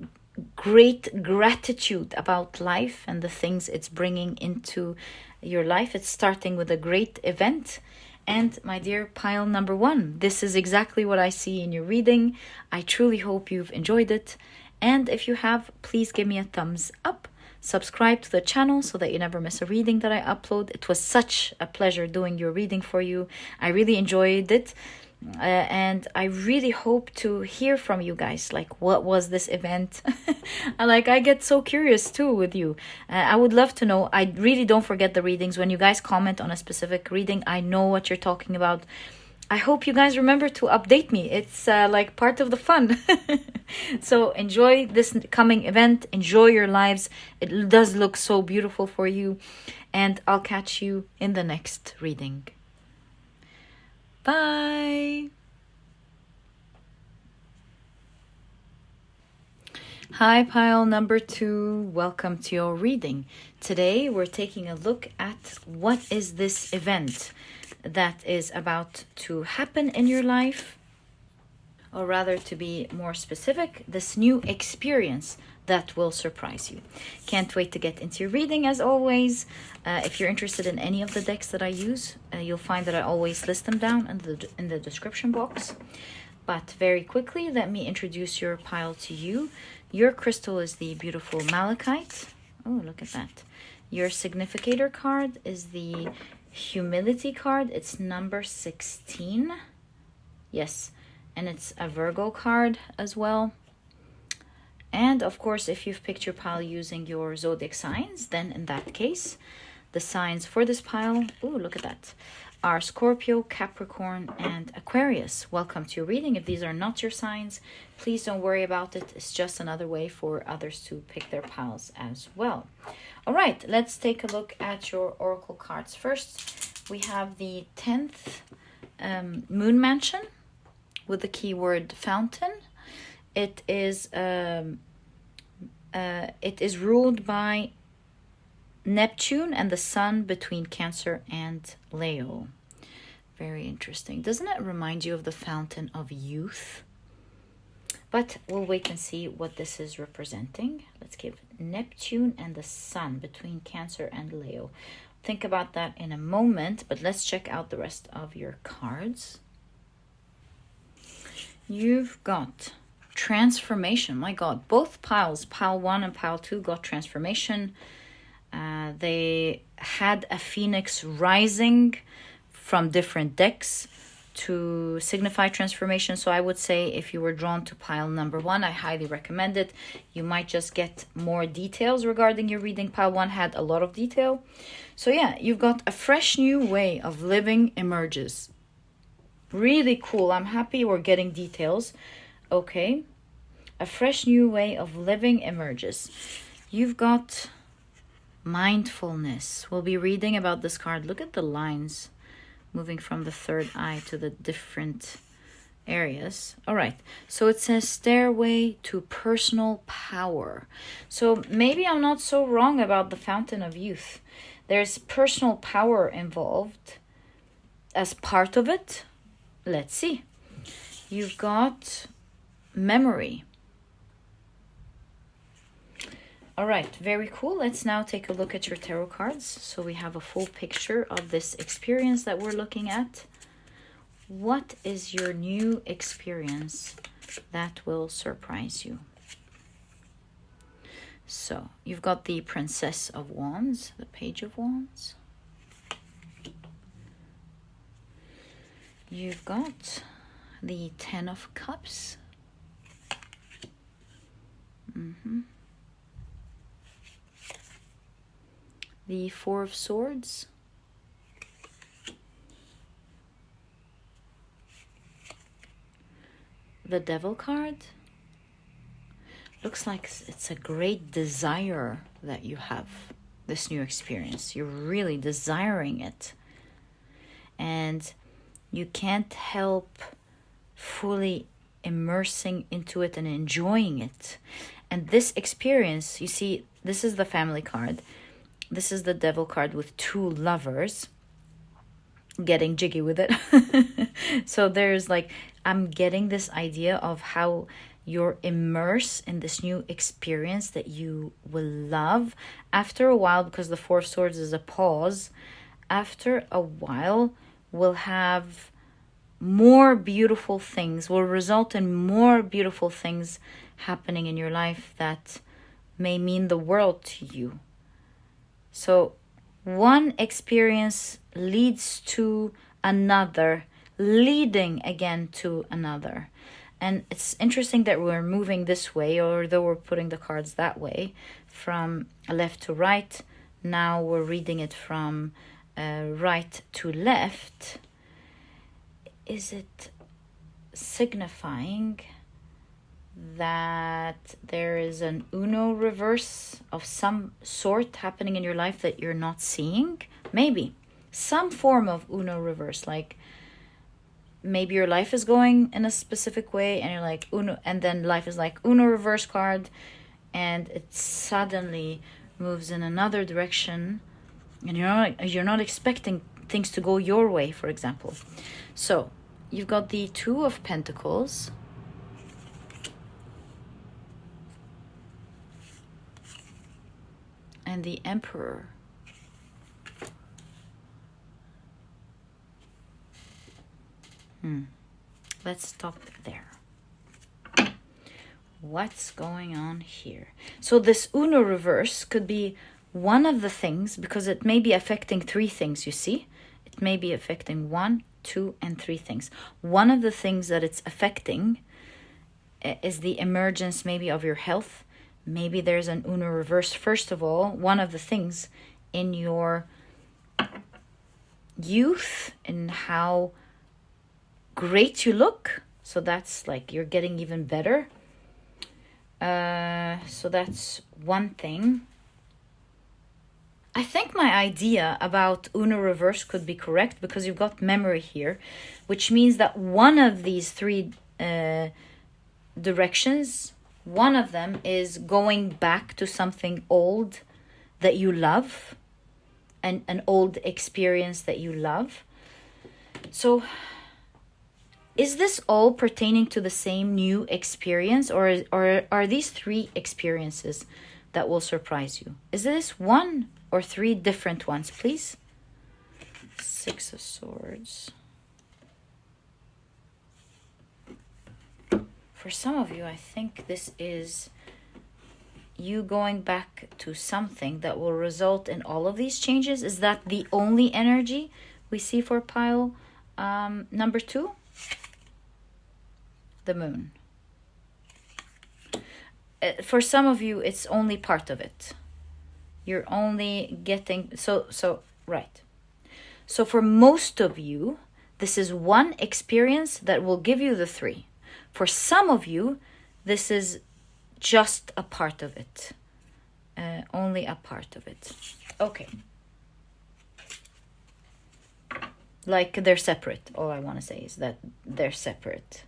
great gratitude about life and the things it's bringing into your life. It's starting with a great event. And my dear pile number 1, this is exactly what I see in your reading. I truly hope you've enjoyed it. And if you have, please give me a thumbs up. Subscribe to the channel so that you never miss a reading that I upload. It was such a pleasure doing your reading for you. I really enjoyed it. And I really hope to hear from you guys, like, what was this event? I get so curious too with you. I would love to know. I really don't forget the readings. When you guys comment on a specific reading, I know what you're talking about. I hope you guys remember to update me. It's like part of the fun. So enjoy this coming event. Enjoy your lives. It does look so beautiful for you. And I'll catch you in the next reading. Bye. Hi, pile number 2. Welcome to your reading. Today, we're taking a look at what is this event that is about to happen in your life, or rather, to be more specific, this new experience that will surprise you. Can't wait to get into your reading as always. If you're interested in any of the decks that I use, you'll find that I always list them down in the description box. But very quickly, let me introduce your pile to you. Your crystal is the beautiful Malakite. Oh, look at that. Your significator card is the humility card. It's number 16. Yes, and it's a Virgo card as well. And of course, if you've picked your pile using your zodiac signs, then in that case, the signs for this pile, ooh, look at that, are Scorpio, Capricorn, and Aquarius. Welcome to your reading. If these are not your signs, please don't worry about it. It's just another way for others to pick their piles as well. All right, let's take a look at your oracle cards. First, we have the 10th Moon Mansion with the keyword fountain. It is ruled by Neptune and the Sun between Cancer and Leo. Very interesting. Doesn't it remind you of the fountain of youth? But we'll wait and see what this is representing. Let's give Neptune and the Sun between Cancer and Leo. Think about that in a moment, but let's check out the rest of your cards. You've got transformation. My God, both piles, pile 1 and pile 2, got transformation. They had a phoenix rising from different decks to signify transformation. So I would say if you were drawn to pile number 1, I highly recommend it. You might just get more details regarding your reading. Pile 1 had a lot of detail. So yeah, you've got a fresh new way of living emerges. Really cool. I'm happy we're getting details. Okay. A fresh new way of living emerges. You've got mindfulness. We'll be reading about this card. Look at the lines moving from the third eye to the different areas. All right. So it says stairway to personal power. So maybe I'm not so wrong about the fountain of youth. There's personal power involved as part of it. Let's see. You've got memory. All right, very cool. Let's now take a look at your tarot cards so we have a full picture of this experience that we're looking at. What is your new experience that will surprise you? So, you've got the Princess of Wands, the Page of Wands. You've got the Ten of Cups. The Four of Swords. The Devil card. Looks like it's a great desire that you have, this new experience. You're really desiring it. And you can't help fully immersing into it and enjoying it. And this experience, you see, this is the Family card. This is the Devil card with 2 lovers getting jiggy with it. So there's like, I'm getting this idea of how you're immersed in this new experience that you will love. After a while, because the Four of Swords is a pause, after a while, we'll have more beautiful things, will result in more beautiful things happening in your life that may mean the world to you. So one experience leads to another, leading again to another. And it's interesting that we're moving this way, although we're putting the cards that way, from left to right. Now we're reading it from right to left. Is it signifying that there is an Uno reverse of some sort happening in your life that you're not seeing? Maybe some form of Uno reverse, like maybe your life is going in a specific way and you're like Uno, and then life is like Uno reverse card and it suddenly moves in another direction and you're not expecting things to go your way, for example. So you've got the Two of Pentacles. And the Emperor. let's stop there. What's going on here? So this Uno reverse could be one of the things, because it may be affecting three things, you see? It may be affecting 1, 2, and 3 things. One of the things that it's affecting is the emergence maybe of your health. Maybe there's an Uno reverse. First of all, one of the things in your youth and how great you look. So that's like you're getting even better. So that's one thing. I think my idea about Uno reverse could be correct because you've got memory here, which means that one of these 3 directions, one of them is going back to something old that you love, and an old experience that you love. So is this all pertaining to the same new experience, or are these 3 experiences that will surprise you? Is this 1 or 3 different ones, please? 6 of Swords. For some of you, I think this is you going back to something that will result in all of these changes. Is that the only energy we see for pile number 2? The Moon. For some of you, it's only part of it. You're only getting... right. So for most of you, this is one experience that will give you the 3. For some of you, this is just a part of it. Only a part of it. Okay. Like they're separate. All I want to say is that they're separate.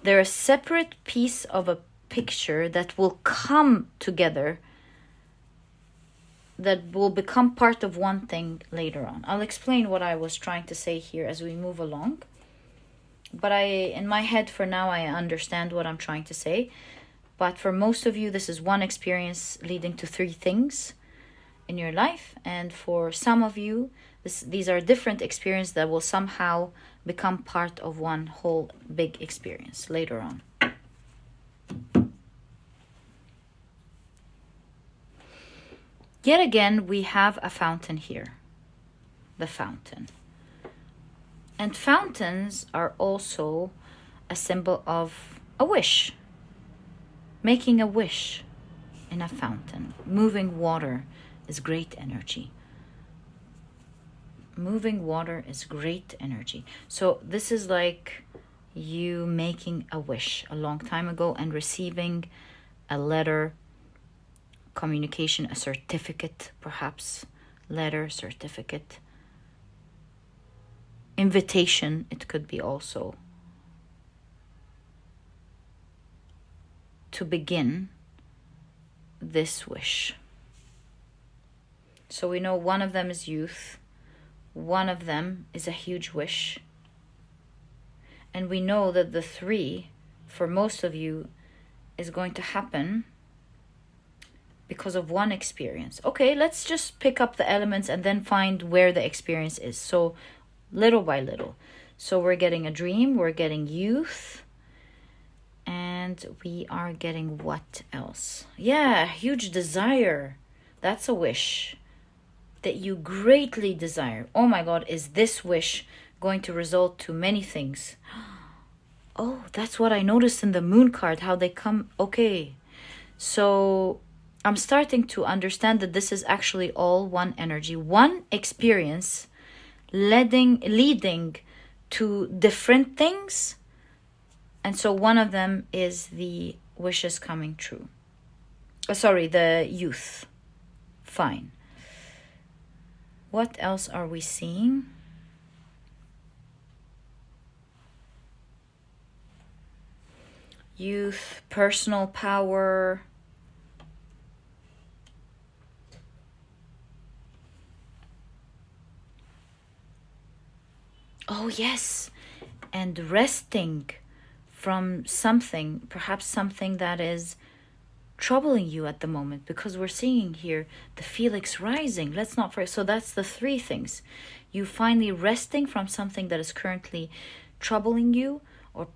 They're a separate piece of a picture that will come together, that will become part of one thing later on. I'll explain what I was trying to say here as we move along. But in my head for now, I understand what I'm trying to say. But for most of you, this is one experience leading to 3 things in your life. And for some of you, these are different experiences that will somehow become part of one whole big experience later on. Yet again, we have a fountain here. The fountain. And fountains are also a symbol of a wish. Making a wish in a fountain. Moving water is great energy. Moving water is great energy. So this is like you making a wish a long time ago and receiving a letter, communication, a certificate, perhaps. Letter, certificate. Invitation, it could be also. To begin this wish. So we know one of them is youth. One of them is a huge wish. And we know that the 3, for most of you, is going to happen because of one experience. Okay, let's just pick up the elements and then find where the experience is. So little by little. So we're getting a dream, we're getting youth, and we are getting what else? Yeah, huge desire. That's a wish that you greatly desire. Oh my God, is this wish going to result to many things? Oh, that's what I noticed in the Moon card, how they come. Okay, so I'm starting to understand that this is actually all one energy, one experience leading to different things. And so one of them is the wishes coming true. The youth. Fine. What else are we seeing? Youth, personal power. Oh, yes. And resting from something, perhaps something that is troubling you at the moment, because we're seeing here the Felix rising. Let's not forget. So that's the 3 things. You finally resting from something that is currently troubling you, or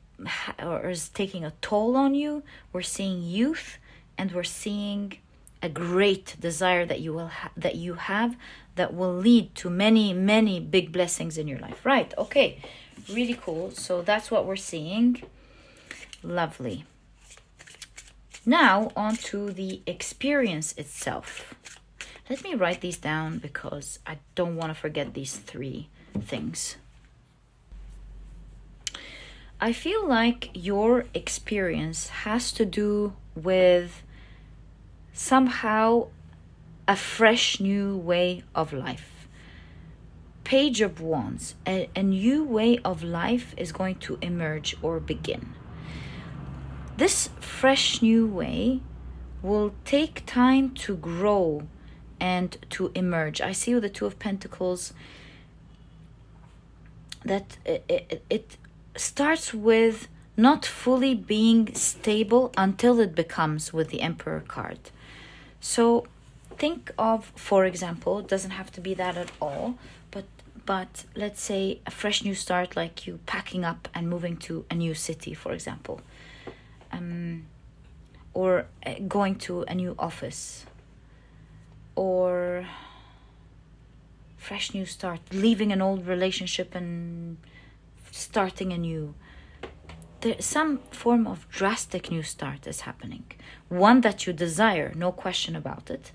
or is taking a toll on you. We're seeing youth, and we're seeing a great desire that you will that you have, that will lead to many, many big blessings in your life. Right? Okay, really cool. So that's what we're seeing. Lovely. Now on to the experience itself. Let me write these down because I don't want to forget these 3 things. I feel like your experience has to do with somehow a fresh new way of life. Page of Wands, a new way of life is going to emerge or begin. This fresh new way will take time to grow and to emerge. I see with the 2 of Pentacles that it starts with not fully being stable until it becomes, with the Emperor card. So think of, for example, it doesn't have to be that at all, but let's say a fresh new start, like you packing up and moving to a new city, for example, or going to a new office, or fresh new start, leaving an old relationship and starting anew. There's some form of drastic new start is happening. One that you desire, no question about it.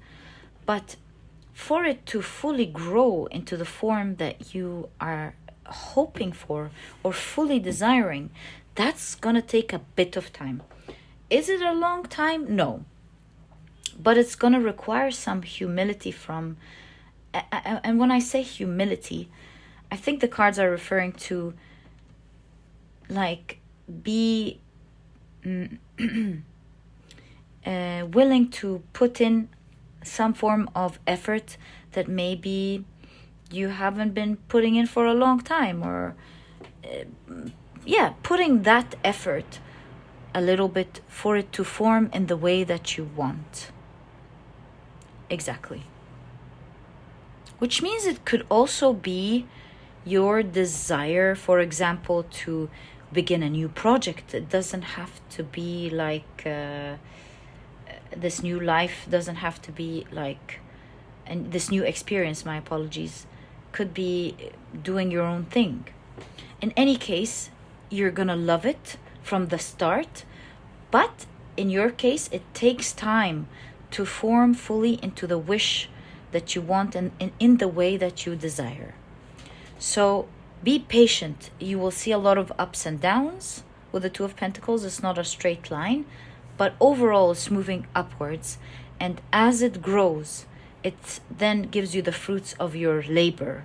But for it to fully grow into the form that you are hoping for or fully desiring, that's gonna take a bit of time. Is it a long time? No. But it's gonna require some humility from, and when I say humility, I think the cards are referring to, like, be willing to put in some form of effort that maybe you haven't been putting in for a long time, or putting that effort a little bit for it to form in the way that you want. Exactly. Which means it could also be your desire, for example, to begin a new project. It doesn't have to be like this new life doesn't have to be like, and this new experience, my apologies, could be doing your own thing. In any case, you're gonna love it from the start, but in your case, it takes time to form fully into the wish that you want and in the way that you desire. So be patient. You will see a lot of ups and downs with the 2 of Pentacles. It's not a straight line, but overall it's moving upwards. And as it grows, it then gives you the fruits of your labor.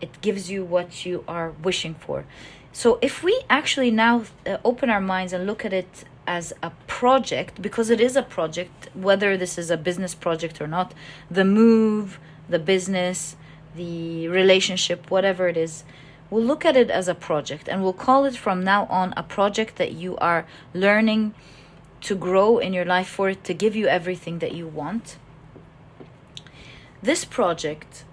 It gives you what you are wishing for. So if we actually now open our minds and look at it as a project, because it is a project, whether this is a business project or not, the move, the business, the relationship, whatever it is, we'll look at it as a project, and we'll call it from now on a project that you are learning to grow in your life, for it to give you everything that you want. This project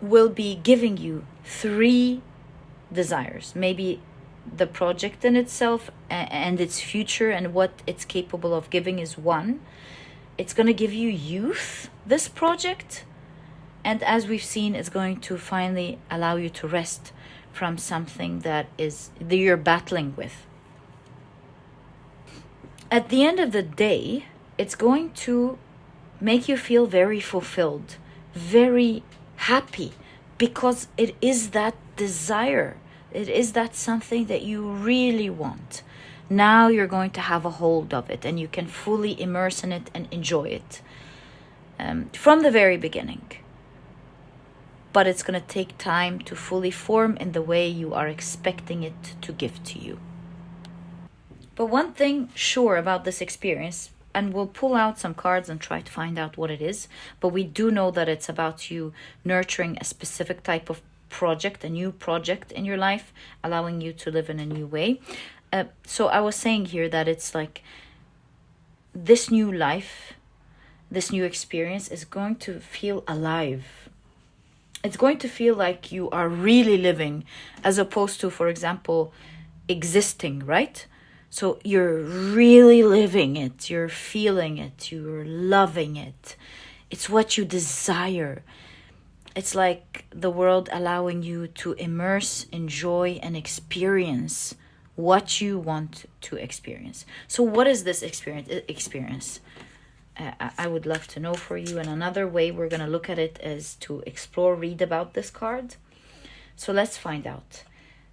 will be giving you 3 desires. Maybe the project in itself and its future and what it's capable of giving is 1. It's going to give you youth, this project. And as we've seen, it's going to finally allow you to rest from something that you're battling with. At the end of the day, it's going to make you feel very fulfilled, very happy, because it is that desire. It is that something that you really want. Now you're going to have a hold of it, and you can fully immerse in it and enjoy it from the very beginning. But it's going to take time to fully form in the way you are expecting it to give to you. But one thing sure about this experience, and we'll pull out some cards and try to find out what it is, but we do know that it's about you nurturing a specific type of project, a new project in your life, allowing you to live in a new way. So I was saying here that it's like this new life, this new experience is going to feel alive. It's going to feel like you are really living, as opposed to, for example, existing, right? So you're really living it, you're feeling it, you're loving it. It's what you desire. It's like the world allowing you to immerse, enjoy, and experience what you want to experience. So what is this experience? I would love to know for you. And another way we're going to look at it is to explore, read about this card. So let's find out.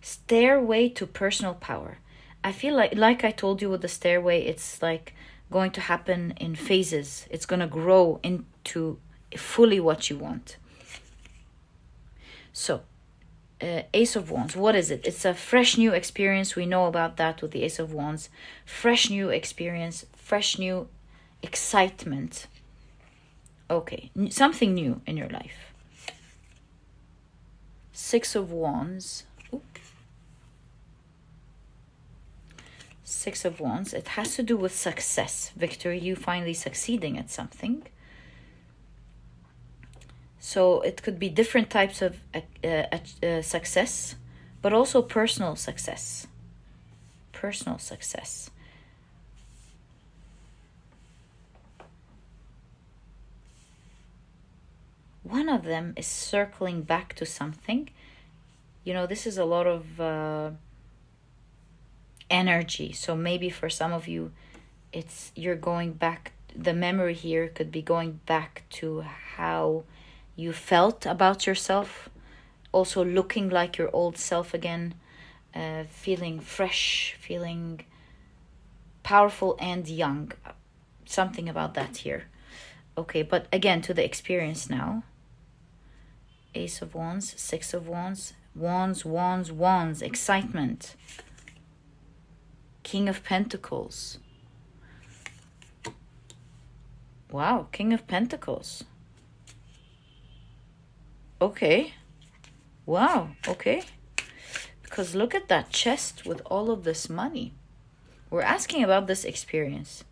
Stairway to personal power. I feel like I told you with the stairway, it's like going to happen in phases. It's going to grow into fully what you want. So, Ace of Wands, what is it? It's a fresh new experience. We know about that with the Ace of Wands. Fresh new experience, fresh new excitement. Okay, something new in your life. Six of Wands. Six of Wands. It has to do with success, victory, you finally succeeding at something. So it could be different types of success, but also personal success. Personal success. One of them is circling back to something. You know, this is a lot of energy. So maybe for some of you, you're going back. The memory here could be going back to how you felt about yourself. Also looking like your old self again. Feeling fresh, feeling powerful and young. Something about that here. Okay, but again, to the experience now. Ace of Wands, Six of Wands, Wands, Wands, Wands, excitement. King of Pentacles. Wow, King of Pentacles. Okay. Wow, okay. Because look at that chest with all of this money. We're asking about this experience.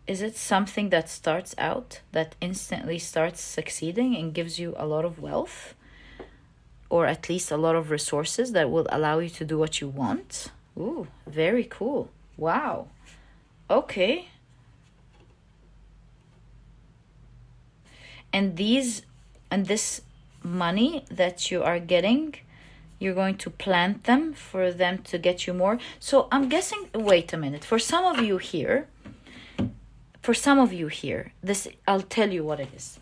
Is it something that starts out, that instantly starts succeeding and gives you a lot of wealth? Or at least a lot of resources that will allow you to do what you want? Ooh, very cool. Wow. Okay. And this money that you are getting, you're going to plant them for them to get you more. So I'm guessing, wait a minute. For some of you here, this, I'll tell you what it is.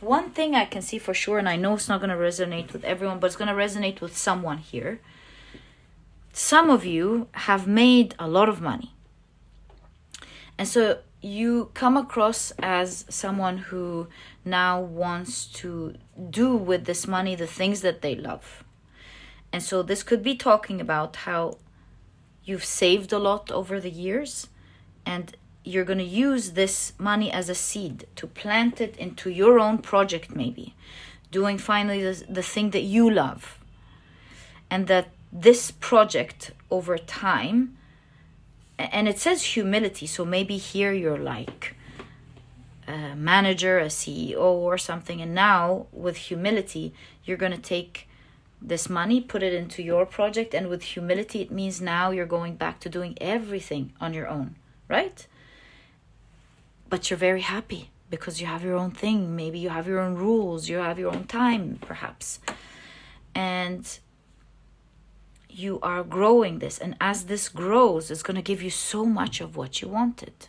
One thing I can see for sure, and I know it's not going to resonate with everyone, but it's going to resonate with someone here. Some of you have made a lot of money. And so you come across as someone who now wants to do with this money the things that they love. And so this could be talking about how you've saved a lot over the years and you're going to use this money as a seed to plant it into your own project, maybe doing finally the thing that you love. And that this project over time, and it says humility, so maybe here you're like a manager, a CEO or something, and now with humility you're going to take this money, put it into your project, and with humility it means now you're going back to doing everything on your own, right? But you're very happy because you have your own thing. Maybe you have your own rules, you have your own time perhaps, and you are growing this, and as this grows, it's going to give you so much of what you wanted.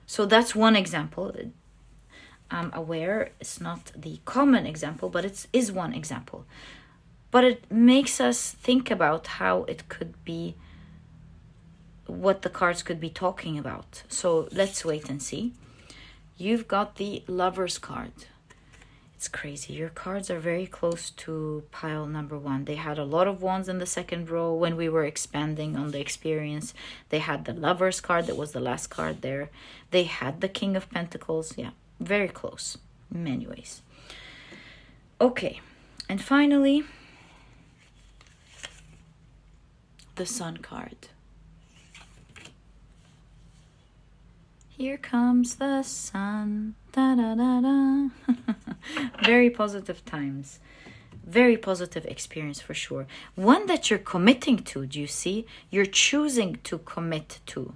So that's one example. I'm aware it's not the common example, but it is one example. But it makes us think about how it could be, what the cards could be talking about. So let's wait and see. You've got the Lover's card. It's crazy. Your cards are very close to pile number one. They had a lot of wands in the second row when we were expanding on the experience. They had the Lover's card that was the last card there. They had the King of Pentacles. Yeah, very close in many ways. Okay, and finally, the Sun card. Here comes the sun. Da da da da. Very positive times. Very positive experience for sure. One that you're committing to, do you see? You're choosing to commit to.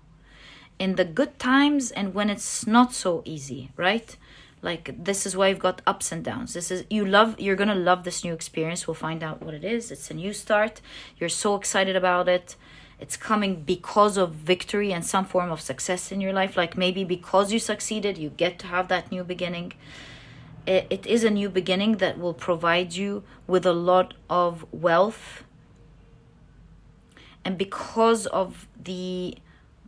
In the good times and when it's not so easy, right? Like, this is why you've got ups and downs. You're gonna love this new experience. We'll find out what it is. It's a new start. You're so excited about it. It's coming because of victory and some form of success in your life. Like, maybe because you succeeded, you get to have that new beginning. It is a new beginning that will provide you with a lot of wealth. And because of the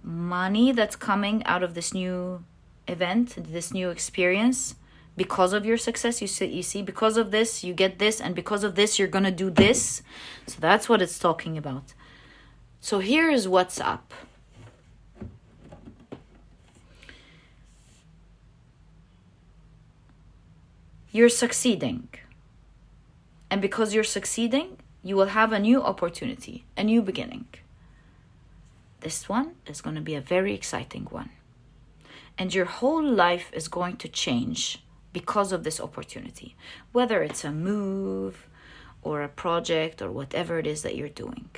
money that's coming out of this new event, this new experience, because of your success, you see, because of this, you get this, and because of this, you're gonna do this. So that's what it's talking about. So here's what's up. You're succeeding. And because you're succeeding, you will have a new opportunity, a new beginning. This one is going to be a very exciting one. And your whole life is going to change because of this opportunity. Whether it's a move or a project or whatever it is that you're doing.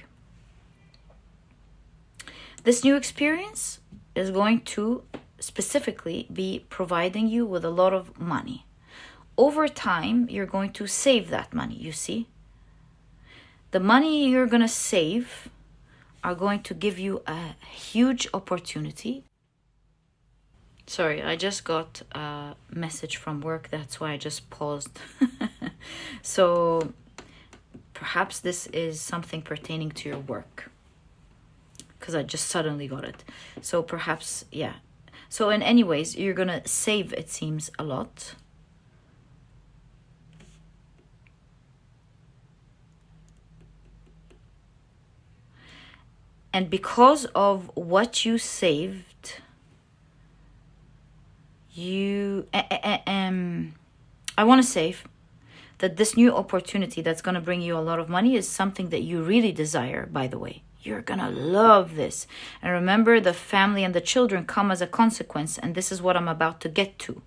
This new experience is going to specifically be providing you with a lot of money. Over time, you're going to save that money, you see? The money you're going to save are going to give you a huge opportunity. Sorry, I just got a message from work. That's why I just paused. So perhaps this is something pertaining to your work, because I just suddenly got it. So perhaps, yeah. So in anyways, you're going to save, it seems, a lot. And because of what you saved, I want to say that this new opportunity that's going to bring you a lot of money is something that you really desire, by the way. You're going to love this. And remember, the family and the children come as a consequence, and this is what I'm about to get to.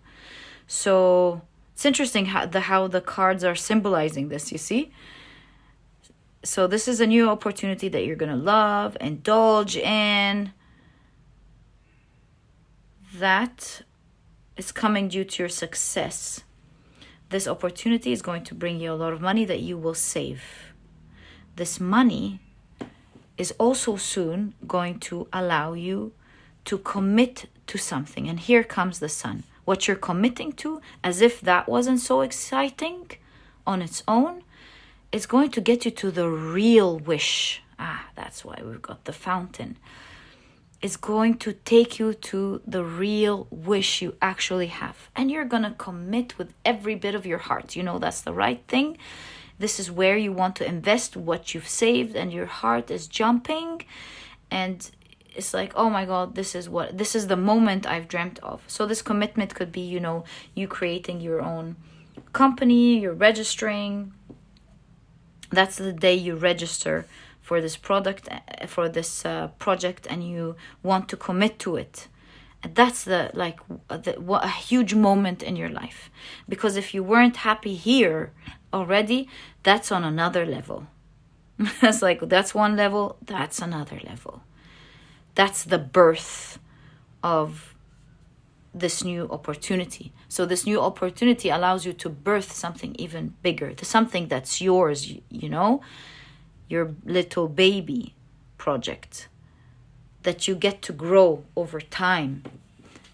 So it's interesting how the cards are symbolizing this, you see? So this is a new opportunity that you're going to love, indulge in. That is coming due to your success. This opportunity is going to bring you a lot of money that you will save. This money is also soon going to allow you to commit to something. And here comes the sun. What you're committing to, as if that wasn't so exciting on its own, it's going to get you to the real wish. That's why we've got the fountain. It's going to take you to the real wish you actually have. And you're going to commit with every bit of your heart. You know that's the right thing. This is where you want to invest what you've saved, and your heart is jumping. And it's like, oh my God, this is the moment I've dreamt of. So this commitment could be, you creating your own company, you're registering. That's the day you register for this project, and you want to commit to it. And that's a huge moment in your life. Because if you weren't happy here already, that's on another level. That's one level, that's another level. That's the birth of this new opportunity. So this new opportunity allows you to birth something even bigger, something that's yours, your little baby project that you get to grow over time.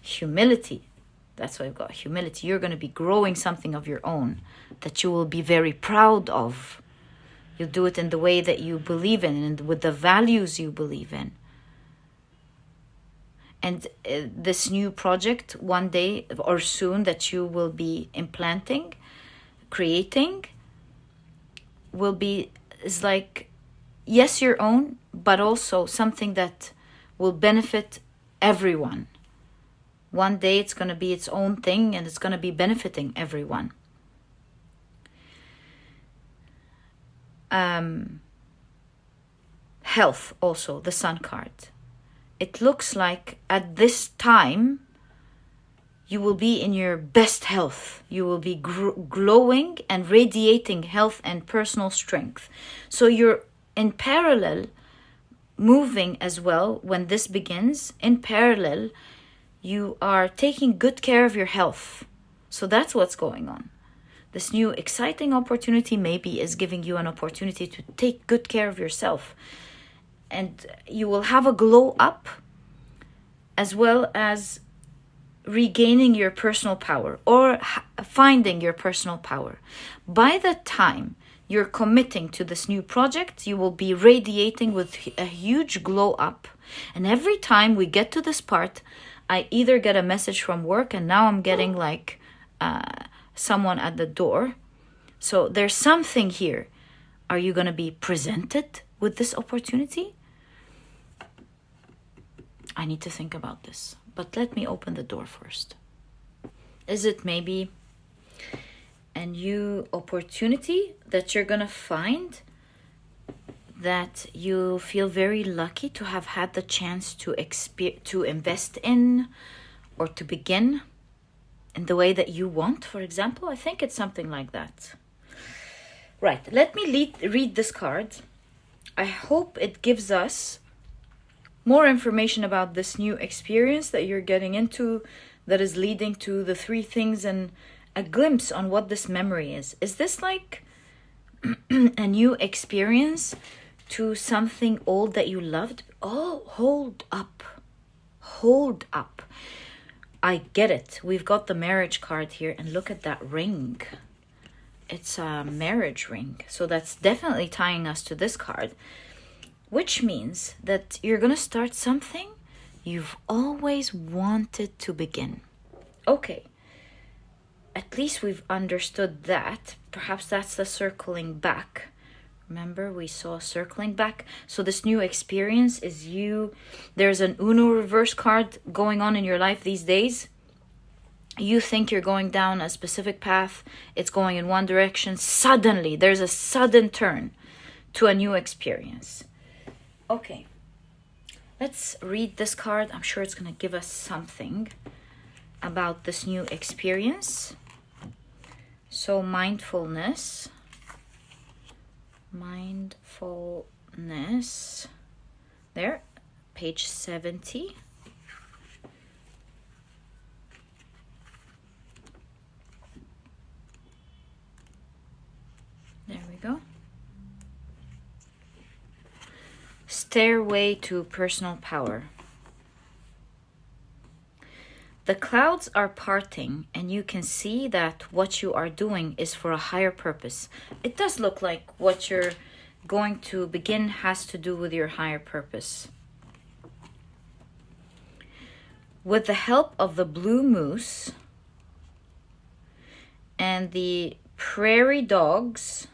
Humility. That's why I've got humility. You're going to be growing something of your own that you will be very proud of. You'll do it in the way that you believe in and with the values you believe in. And this new project, one day or soon, that you will be implanting, creating, is like, yes, your own, but also something that will benefit everyone. One day it's going to be its own thing, and it's going to be benefiting everyone. Health also, the Sun card. It looks like at this time you will be in your best health. You will be glowing and radiating health and personal strength. So you're in parallel moving as well. When this begins, in parallel, you are taking good care of your health. So that's what's going on. This new exciting opportunity maybe is giving you an opportunity to take good care of yourself. And you will have a glow up, as well as regaining your personal power or finding your personal power. By the time you're committing to this new project, you will be radiating with a huge glow up. And every time we get to this part, I either get a message from work, and now I'm getting like someone at the door. So there's something here. Are you going to be presented with this opportunity? I need to think about this, but let me open the door first. Is it maybe a new opportunity that you're gonna find, that you feel very lucky to have had the chance to invest in, or to begin in the way that you want, for example? I think it's something like that. Right, let me read this card. I hope it gives us more information about this new experience that you're getting into, that is leading to the three things, and a glimpse on what this memory is. Is this like a new experience to something old that you loved? Oh, hold up. Hold up. I get it. We've got the marriage card here, and look at that ring. It's a marriage ring. So that's definitely tying us to this card, which means that you're going to start something you've always wanted to begin. Okay, at least we've understood that. Perhaps that's the circling back. Remember, we saw circling back. So this new experience is you. There's an Uno reverse card going on in your life these days. You think you're going down a specific path. It's going in one direction. Suddenly, there's a sudden turn to a new experience. Okay, let's read this card. I'm sure it's going to give us something about this new experience. So mindfulness. There, page 70. There we go. Stairway to personal power. The clouds are parting, and you can see that what you are doing is for a higher purpose. It does look like what you're going to begin has to do with your higher purpose. With the help of the blue moose and the prairie dogs,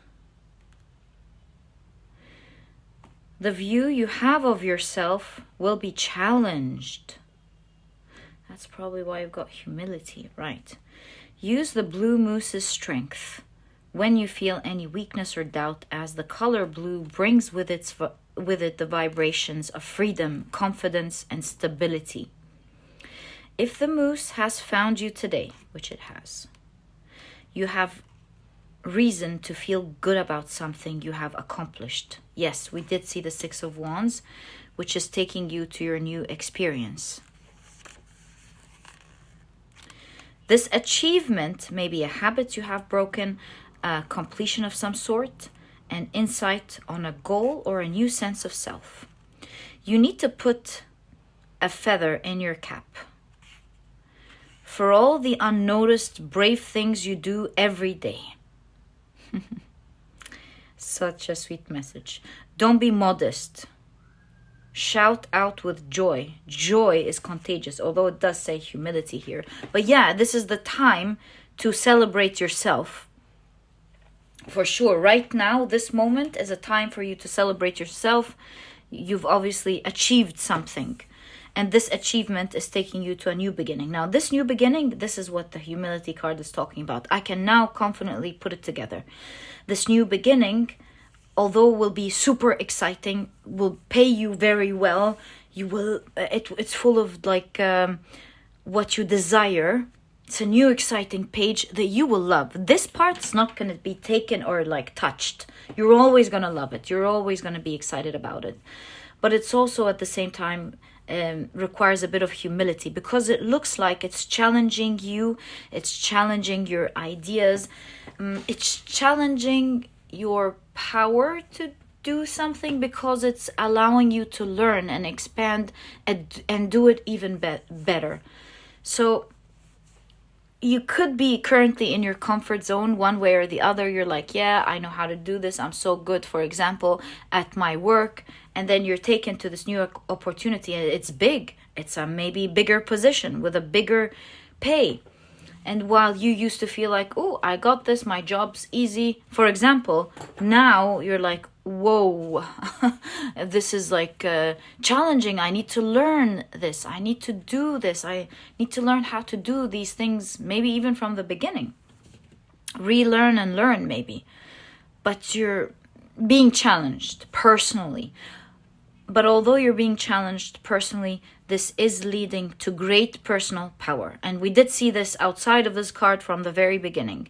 the view you have of yourself will be challenged. That's probably why you've got humility, right? Use the blue moose's strength when you feel any weakness or doubt, as the color blue brings with it the vibrations of freedom, confidence, and stability. If the moose has found you today, which it has, you have reason to feel good about something you have accomplished. Yes, we did see the Six of Wands, which is taking you to your new experience. This achievement may be a habit you have broken, a completion of some sort, an insight on a goal, or a new sense of self. You need to put a feather in your cap for all the unnoticed brave things you do every day. Such a sweet message. Don't be modest. Shout out with joy. Joy is contagious, although it does say humility here. But yeah, this is the time to celebrate yourself. For sure, right now, this moment is a time for you to celebrate yourself. You've obviously achieved something. And this achievement is taking you to a new beginning. Now, this new beginning, this is what the humility card is talking about. I can now confidently put it together. This new beginning, although will be super exciting, will pay you very well. You will. It's full of like what you desire. It's a new exciting page that you will love. This part's not going to be taken or like touched. You're always going to love it. You're always going to be excited about it. But it's also at the same time requires a bit of humility, because it looks like it's challenging you. It's challenging your ideas. It's challenging your power to do something, because it's allowing you to learn and expand and do it even better. So you could be currently in your comfort zone one way or the other. You're like, yeah, I know how to do this. I'm so good, for example, at my work. And then you're taken to this new opportunity, and it's big. It's a maybe bigger position with a bigger pay. And while you used to feel like, oh, I got this, my job's easy, for example, now you're like, whoa, this is like challenging. I need to learn this. I need to do this. I need to learn how to do these things, maybe even from the beginning. Relearn and learn, maybe. But you're being challenged personally. But although you're being challenged personally, this is leading to great personal power. And we did see this outside of this card from the very beginning.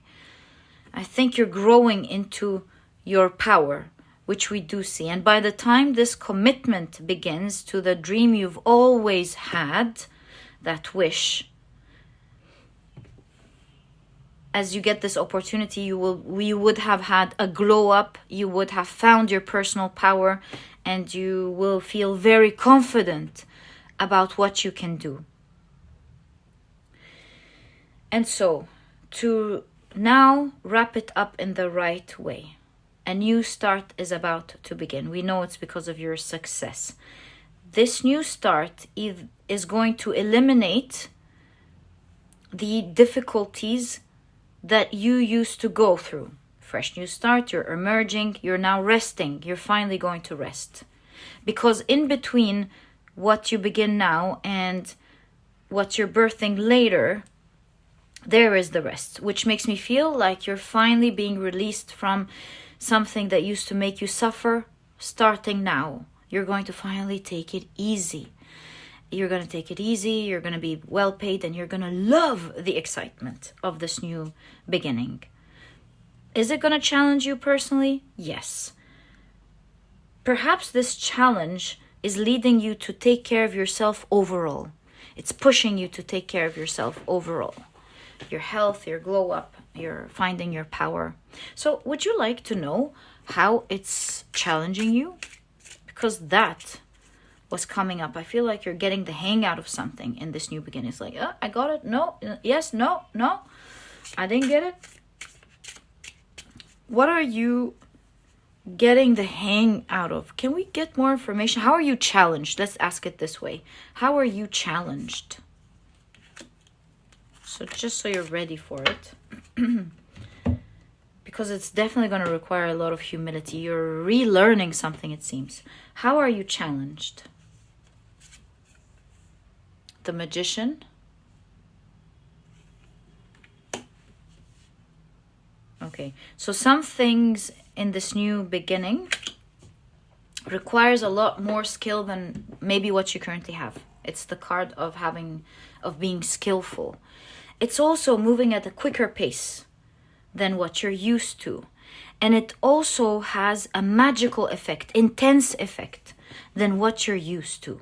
I think you're growing into your power, which we do see. And by the time this commitment begins to the dream you've always had, that wish, as you get this opportunity, you would have had a glow up. You would have found your personal power, and you will feel very confident about what you can do. And so, to now wrap it up in the right way, a new start is about to begin. We know it's because of your success. This new start is going to eliminate the difficulties that you used to go through. Fresh new start, you're emerging, you're now resting. You're finally going to rest. Because in between what you begin now and what you're birthing later, there is the rest, which makes me feel like you're finally being released from something that used to make you suffer. Starting now, you're going to finally take it easy. You're going to take it easy, you're going to be well paid, and you're going to love the excitement of this new beginning. Is it going to challenge you personally? Yes. Perhaps this challenge is leading you to take care of yourself overall. It's pushing you to take care of yourself overall. Your health, your glow up, you're finding your power. So would you like to know how it's challenging you? Because that was coming up. I feel like you're getting the hang out of something in this new beginning. It's like, oh, I got it. No, yes, no, I didn't get it. What are you getting the hang out of? Can we get more information? How are you challenged? Let's ask it this way. How are you challenged? So just so you're ready for it. Because it's definitely going to require a lot of humility. You're relearning something, it seems. How are you challenged? The Magician. Okay, so some things in this new beginning requires a lot more skill than maybe what you currently have. It's the card of being skillful. It's also moving at a quicker pace than what you're used to. And it also has a magical effect, intense effect than what you're used to.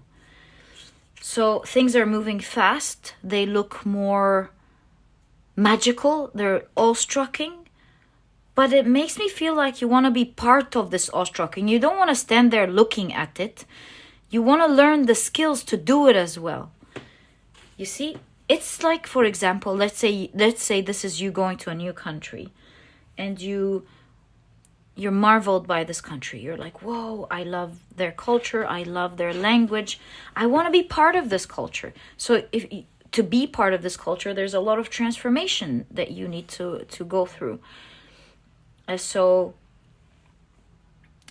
So things are moving fast. They look more magical. They're awe-striking. But it makes me feel like you want to be part of this awe-striking. You don't want to stand there looking at it. You want to learn the skills to do it as well. You see, it's like, for example, let's say this is you going to a new country, and you're marveled by this country. You're like, whoa, I love their culture. I love their language. I want to be part of this culture. So to be part of this culture, there's a lot of transformation that you need to go through. So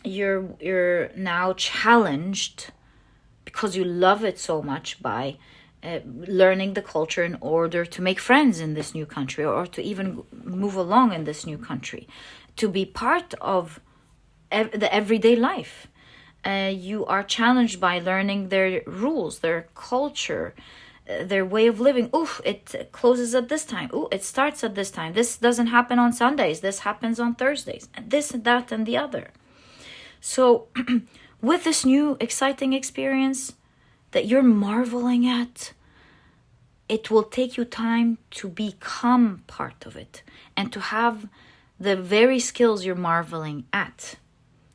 you're now challenged because you love it so much by learning the culture in order to make friends in this new country, or to even move along in this new country, to be part of the everyday life. You are challenged by learning their rules, their culture, their way of living. Oof, it closes at this time. Ooh, it starts at this time. This doesn't happen on Sundays. This happens on Thursdays. And this and that and the other. So with this new exciting experience that you're marveling at, it will take you time to become part of it and to have the very skills you're marveling at,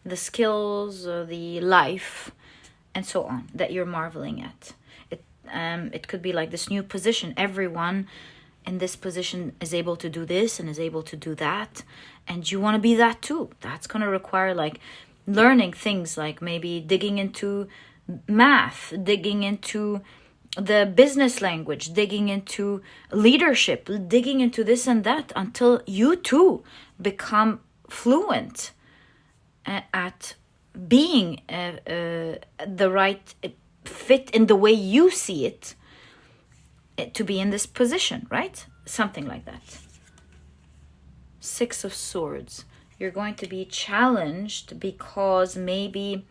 the skills, the life, and so on that you're marveling at. It could be like this new position. Everyone in this position is able to do this and is able to do that, and you want to be that too. That's going to require like learning things like maybe digging into math, digging into the business language, digging into leadership, digging into this and that until you too become fluent at being the right fit in the way you see it to be in this position, right? Something like that. 6 of Swords. You're going to be challenged because maybe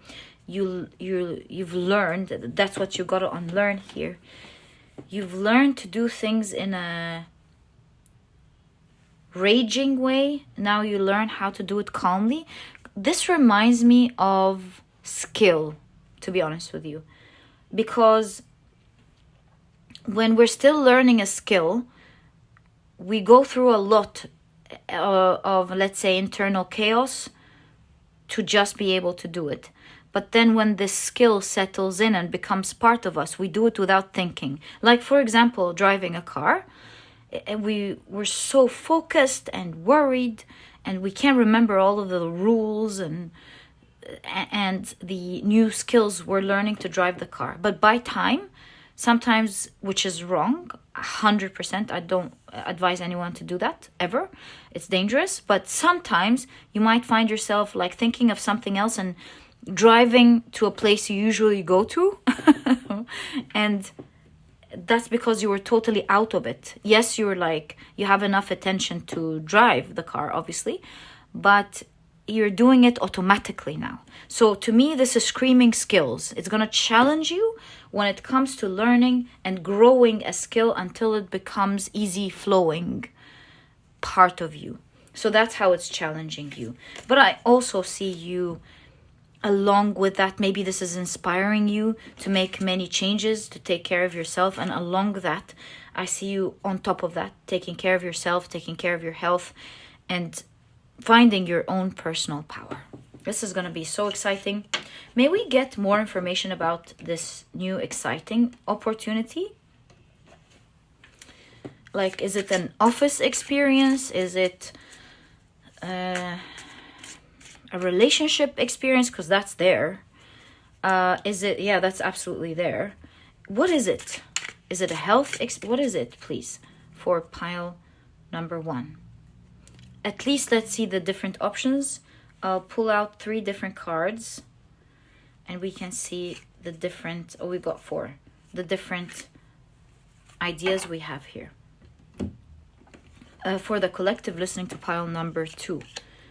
you've learned, that's what you got to unlearn here. You've learned to do things in a raging way. Now you learn how to do it calmly. This reminds me of skill, to be honest with you, because when we're still learning a skill, we go through a lot of, let's say, internal chaos to just be able to do it. But then when this skill settles in and becomes part of us, we do it without thinking. Like, for example, driving a car. We're so focused and worried, and we can't remember all of the rules and the new skills we're learning to drive the car. But by time, sometimes, which is wrong, 100%, I don't advise anyone to do that, ever. It's dangerous. But sometimes you might find yourself like thinking of something else and driving to a place you usually go to. And that's because you were totally out of it. Yes, you have enough attention to drive the car, obviously, but you're doing it automatically now. So to me, this is screaming skills. It's going to challenge you when it comes to learning and growing a skill until it becomes easy flowing part of you. So that's how it's challenging you. But I also see you along with that. Maybe this is inspiring you to make many changes, to take care of yourself. And along that, I see you on top of that, taking care of yourself, taking care of your health, and finding your own personal power. This is going to be so exciting. May we get more information about this new exciting opportunity? Like, is it an office experience? Is it a relationship experience? Because that's there. Is it? Yeah, that's absolutely there. What is it? Is it a health? What is it, please? For pile number 1. At least let's see the different options. I'll pull out 3 different cards and we can see the different, we got 4, the different ideas we have here. For the collective listening to pile number 2.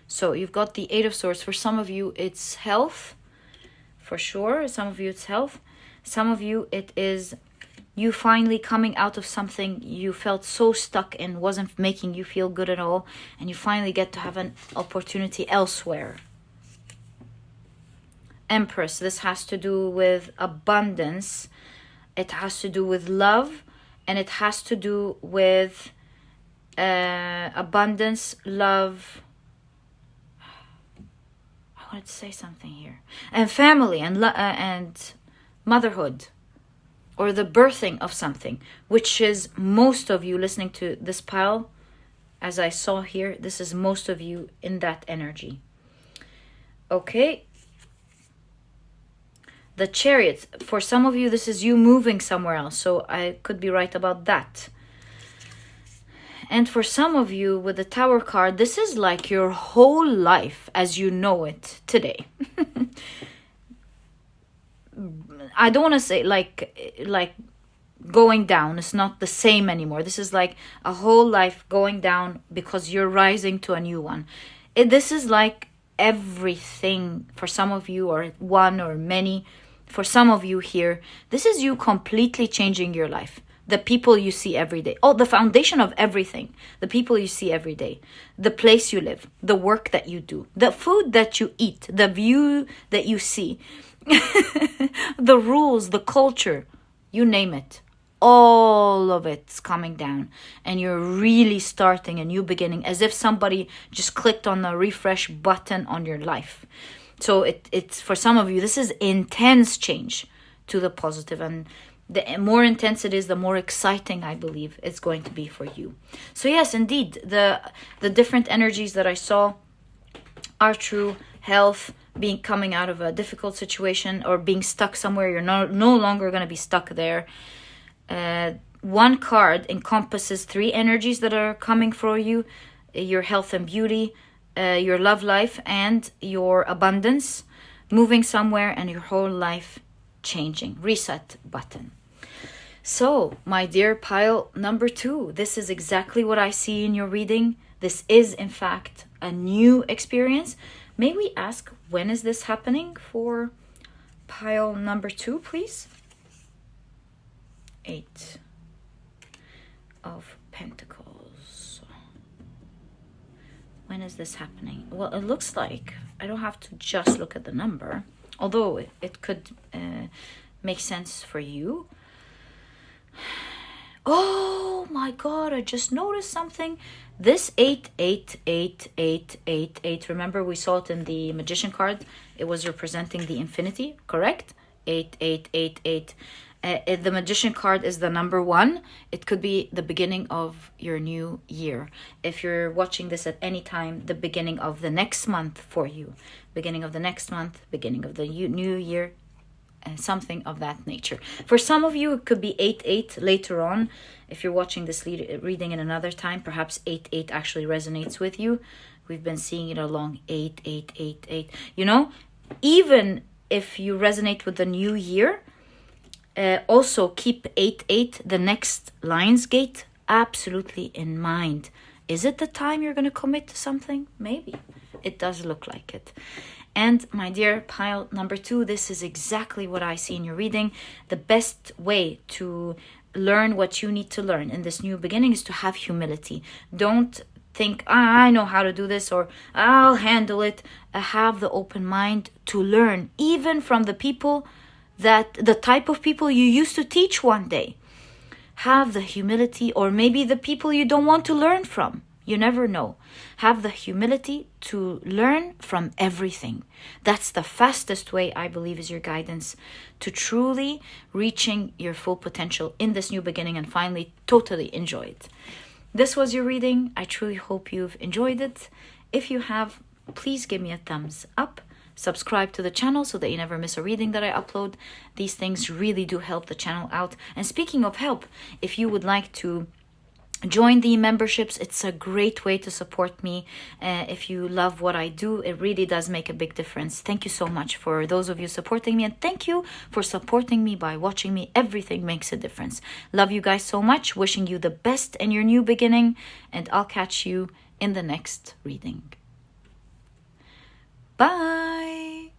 So you've got the 8 of Swords. For some of you, it's health, for sure. Some of you, it's health. Some of you, it is you finally coming out of something you felt so stuck in, wasn't making you feel good at all, and you finally get to have an opportunity elsewhere. Empress, this has to do with abundance. It has to do with love, and it has to do with abundance, love. I wanted to say something here. And family and motherhood. Or the birthing of something, which is most of you listening to this pile, as I saw here, this is most of you in that energy. Okay. The Chariot, for some of you, this is you moving somewhere else, so I could be right about that. And for some of you, with the Tower card, this is like your whole life as you know it today. I don't want to say like going down. It's not the same anymore. This is like a whole life going down because you're rising to a new one. This is like everything for some of you, or one or many. For some of you here, this is you completely changing your life. The people you see every day. Oh, the foundation of everything. The people you see every day. The place you live. The work that you do. The food that you eat. The view that you see. The rules, the culture. You name it. All of it's coming down. And you're really starting a new beginning. As if somebody just clicked on the refresh button on your life. So it's for some of you, this is intense change to the positive, and the more intense it is, the more exciting I believe it's going to be for you. So yes, indeed, the different energies that I saw are true. Health, being coming out of a difficult situation or being stuck somewhere, you're no longer going to be stuck there. One card encompasses 3 energies that are coming for you: your health and beauty, your love life, and your abundance. Moving somewhere and your whole life changing. Reset button. So, my dear pile number 2, this is exactly what I see in your reading. This is, in fact, a new experience. May we ask, when is this happening for pile number 2, please? 8 of Pentacles. When is this happening? Well, it looks like I don't have to just look at the number, although it could make sense for you. Oh my God, I just noticed something. This 8, remember we saw it in the Magician card. It was representing the infinity, correct? 8. The Magician card is the number 1. It could be the beginning of your new year. If you're watching this at any time, the beginning of the next month for you. Beginning of the next month, beginning of the new year, and something of that nature. For some of you, it could be 8 later on. If you're watching this reading in another time, perhaps 8 actually resonates with you. We've been seeing it along 8. You know, even if you resonate with the new year, also keep 8, the next Lionsgate, absolutely in mind. Is it the time you're going to commit to something? Maybe. It does look like it. And my dear pile number 2, this is exactly what I see in your reading. The best way to learn what you need to learn in this new beginning is to have humility. Don't think, I know how to do this, or I'll handle it. Have the open mind to learn, even from the type of people you used to teach one day. Have the humility, or maybe the people you don't want to learn from. You never know. Have the humility to learn from everything. That's the fastest way, I believe, is your guidance to truly reaching your full potential in this new beginning and finally totally enjoy it. This was your reading. I truly hope you've enjoyed it. If you have, please give me a thumbs up. Subscribe to the channel so that you never miss a reading that I upload. These things really do help the channel out. And speaking of help, if you would like to join the memberships, it's a great way to support me. If you love what I do, it really does make a big difference. Thank you so much for those of you supporting me, and thank you for supporting me by watching me. Everything makes a difference. Love you guys so much. Wishing you the best in your new beginning, and I'll catch you in the next reading. Bye.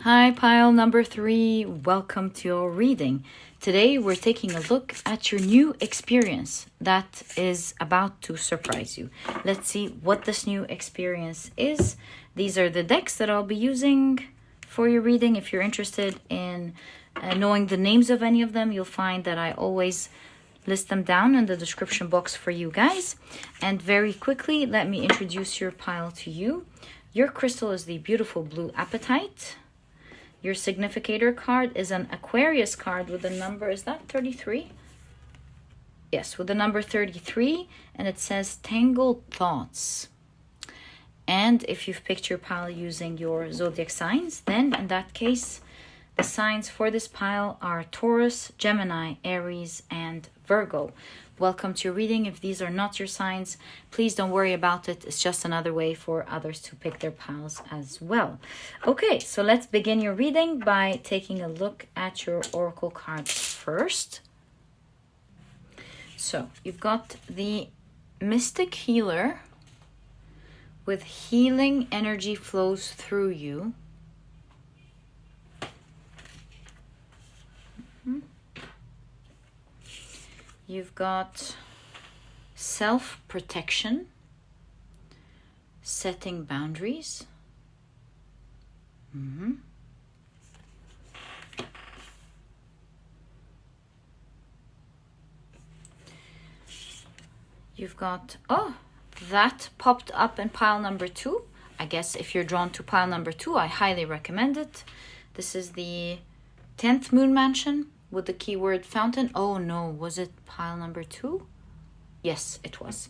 Hi, pile number 3. Welcome to your reading. Today, we're taking a look at your new experience that is about to surprise you. Let's see what this new experience is. These are the decks that I'll be using for your reading. If you're interested in knowing the names of any of them, you'll find that I always list them down in the description box for you guys. And very quickly, let me introduce your pile to you. Your crystal is the beautiful blue apatite. Your significator card is an Aquarius card with the number, is that 33? Yes, with the number 33, and it says Tangled Thoughts. And if you've picked your pile using your zodiac signs, then in that case, the signs for this pile are Taurus, Gemini, Aries, and Virgo. Welcome to your reading. If these are not your signs, please don't worry about it. It's just another way for others to pick their piles as well. Okay, so let's begin your reading by taking a look at your oracle cards first. So you've got the Mystic Healer with healing energy flows through you. You've got self-protection, setting boundaries. You've got, oh, that popped up in pile number 2. I guess if you're drawn to pile number 2, I highly recommend it. This is the 10th Moon Mansion with the keyword fountain. Oh no, was it pile number 2? Yes, it was.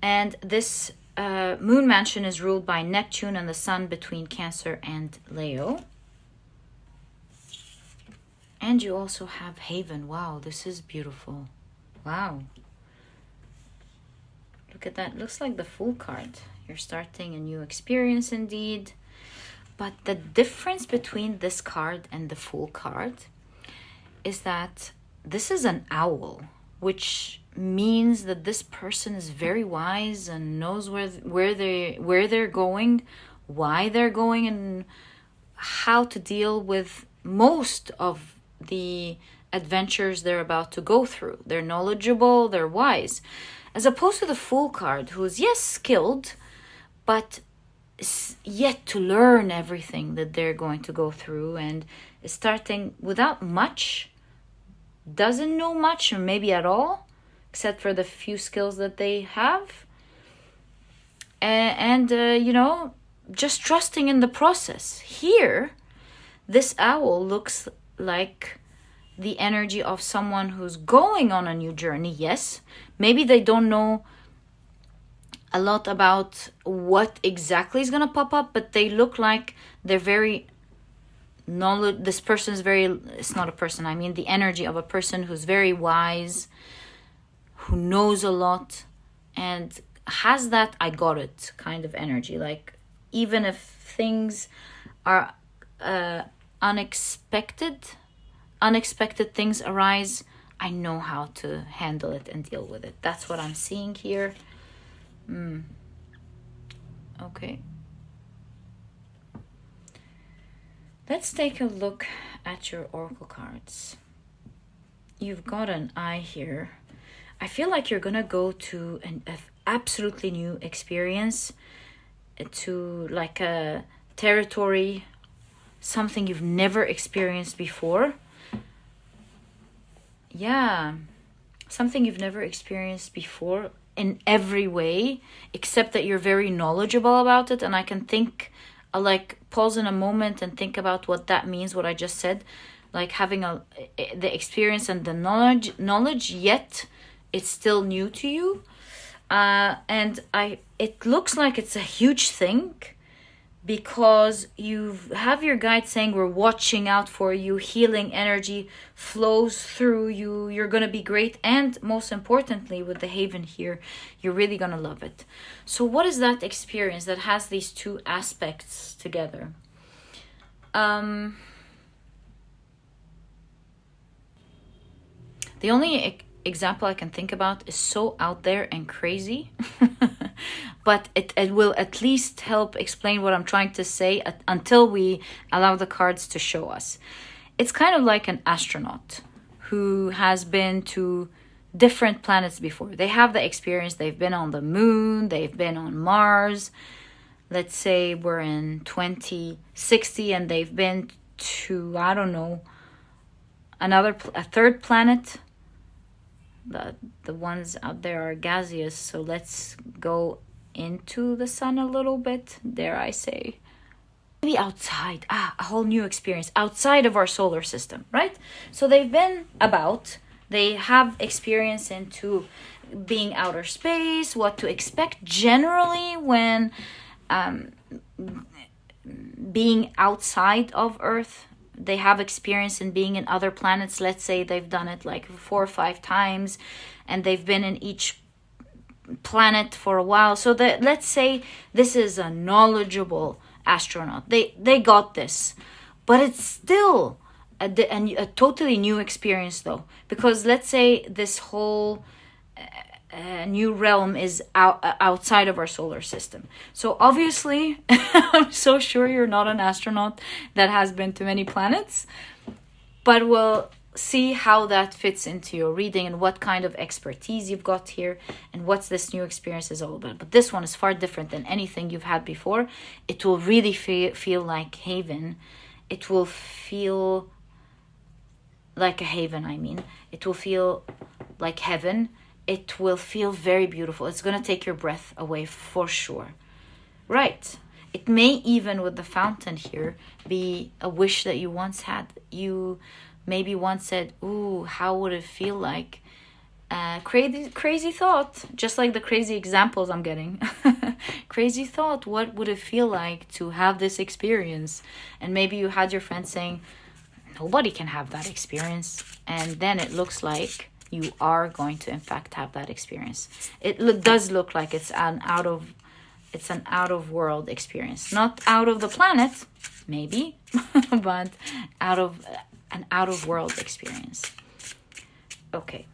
And this Moon Mansion is ruled by Neptune and the Sun between Cancer and Leo. And you also have Haven. Wow, this is beautiful. Wow. Look at that. Looks like the Fool card. You're starting a new experience indeed. But the difference between this card and the Fool card is that this is an owl, which means that this person is very wise and knows where they're going, why they're going, and how to deal with most of the adventures they're about to go through. They're knowledgeable, they're wise. As opposed to the Fool card, who's, yes, skilled, but is yet to learn everything that they're going to go through and is starting without much, doesn't know much or maybe at all, except for the few skills that they have. And just trusting in the process. Here, this owl looks like the energy of someone who's going on a new journey, yes. Maybe they don't know a lot about what exactly is going to pop up, but they look like they're very knowledge. This person is very, it's not a person, I mean the energy of a person who's very wise, who knows a lot, and has that I got it kind of energy. Like, even if things are unexpected things arise, I know how to handle it and deal with it. That's what I'm seeing here. Okay. Let's take a look at your oracle cards. You've got an eye here. I feel like you're gonna go to an absolutely new experience, to like a territory, something you've never experienced before. Yeah, something you've never experienced before in every way, except that you're very knowledgeable about it. And I can think, like, pause in a moment and think about what that means, what I just said. Like having the experience and the knowledge, yet it's still new to you. And it looks like it's a huge thing, because you have your guide saying we're watching out for you, healing energy flows through you, you're going to be great, and most importantly with the Haven here, you're really going to love it. So what is that experience that has these two aspects together? The only example I can think about is so out there and crazy, but it will at least help explain what I'm trying to say until we allow the cards to show us. It's kind of like an astronaut who has been to different planets before. They have the experience. They've been on the moon. They've been on Mars. Let's say we're in 2060 and they've been to, I don't know, a third planet. The ones out there are gaseous, so let's go into the sun a little bit, dare I say. Maybe outside, a whole new experience outside of our solar system, right? So they've been about, they have experience into being outer space, what to expect generally when being outside of Earth. They have experience in being in other planets. Let's say they've done it like 4 or 5 times and they've been in each planet for a while. So let's say this is a knowledgeable astronaut. They got this. But it's still a totally new experience though. Because let's say this whole new realm is outside of our solar system. So obviously, I'm so sure you're not an astronaut that has been to many planets. But well, see how that fits into your reading and what kind of expertise you've got here and what this new experience is all about. But this one is far different than anything you've had before. It will really feel like haven. It will feel like a haven, I mean. It will feel like heaven. It will feel very beautiful. It's going to take your breath away for sure. Right. It may even, with the fountain here, be a wish that you once had. You maybe once said, ooh, how would it feel like? Crazy thought, just like the crazy examples I'm getting. Crazy thought, what would it feel like to have this experience? And maybe you had your friend saying, nobody can have that experience. And then it looks like you are going to, in fact, have that experience. It does look like it's an out of world experience. Not out of the planet, maybe, but an out of world experience. Okay.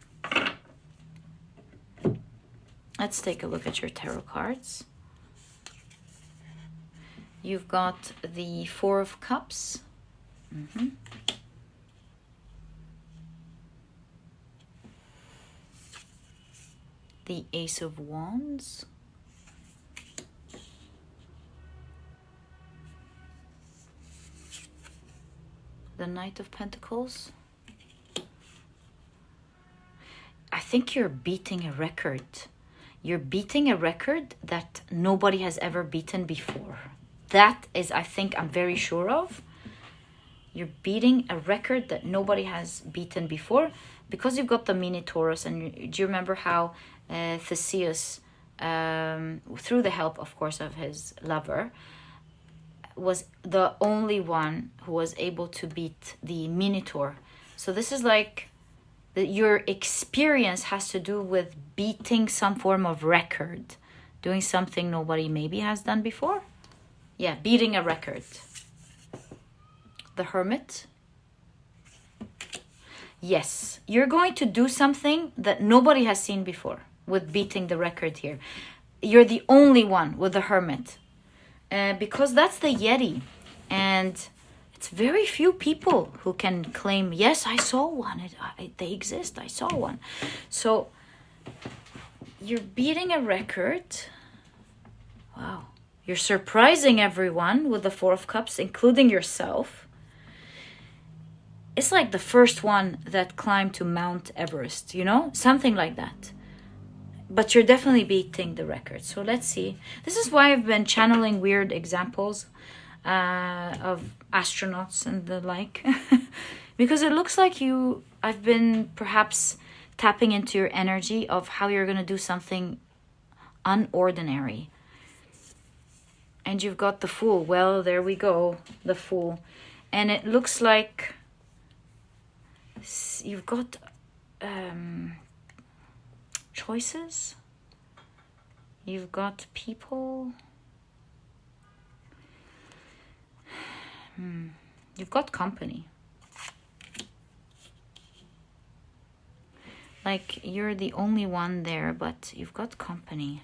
Let's take a look at your tarot cards. You've got the Four of Cups. The Ace of Wands. The Knight of Pentacles. I think you're beating a record. You're beating a record that nobody has ever beaten before. That is, I think, I'm very sure of. You're beating a record that nobody has beaten before because you've got the Minotaurus. And do you remember how Theseus, through the help, of course, of his lover, was the only one who was able to beat the Minotaur. So this is like your experience has to do with beating some form of record, doing something nobody maybe has done before. Yeah, beating a record. The Hermit. Yes, you're going to do something that nobody has seen before with beating the record here. You're the only one with the Hermit. Because that's the Yeti. And it's very few people who can claim, yes, I saw one. They exist. I saw one. So you're beating a record. Wow. You're surprising everyone with the Four of Cups, including yourself. It's like the first one that climbed to Mount Everest, you know? Something like that. But you're definitely beating the record. So let's see. This is why I've been channeling weird examples of astronauts and the like. Because it looks like I've been perhaps tapping into your energy of how you're going to do something unordinary. And you've got the Fool. Well, there we go. The Fool. And it looks like you've got choices. You've got people. You've got company. Like you're the only one there, but you've got company.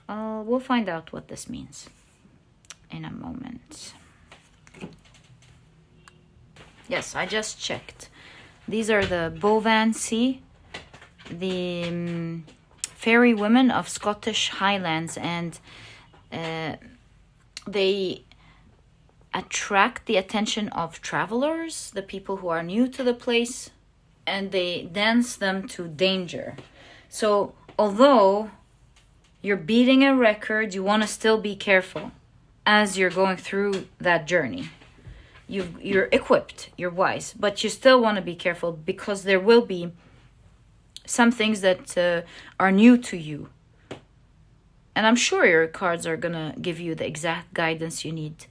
We'll find out what this means in a moment. Yes, I just checked. These are the Bovancy, the fairy women of Scottish Highlands, and they attract the attention of travelers, the people who are new to the place, and they dance them to danger. So although you're beating a record, you want to still be careful as you're going through that journey. You're equipped, you're wise, but you still want to be careful because there will be some things that are new to you. And I'm sure your cards are going to give you the exact guidance you need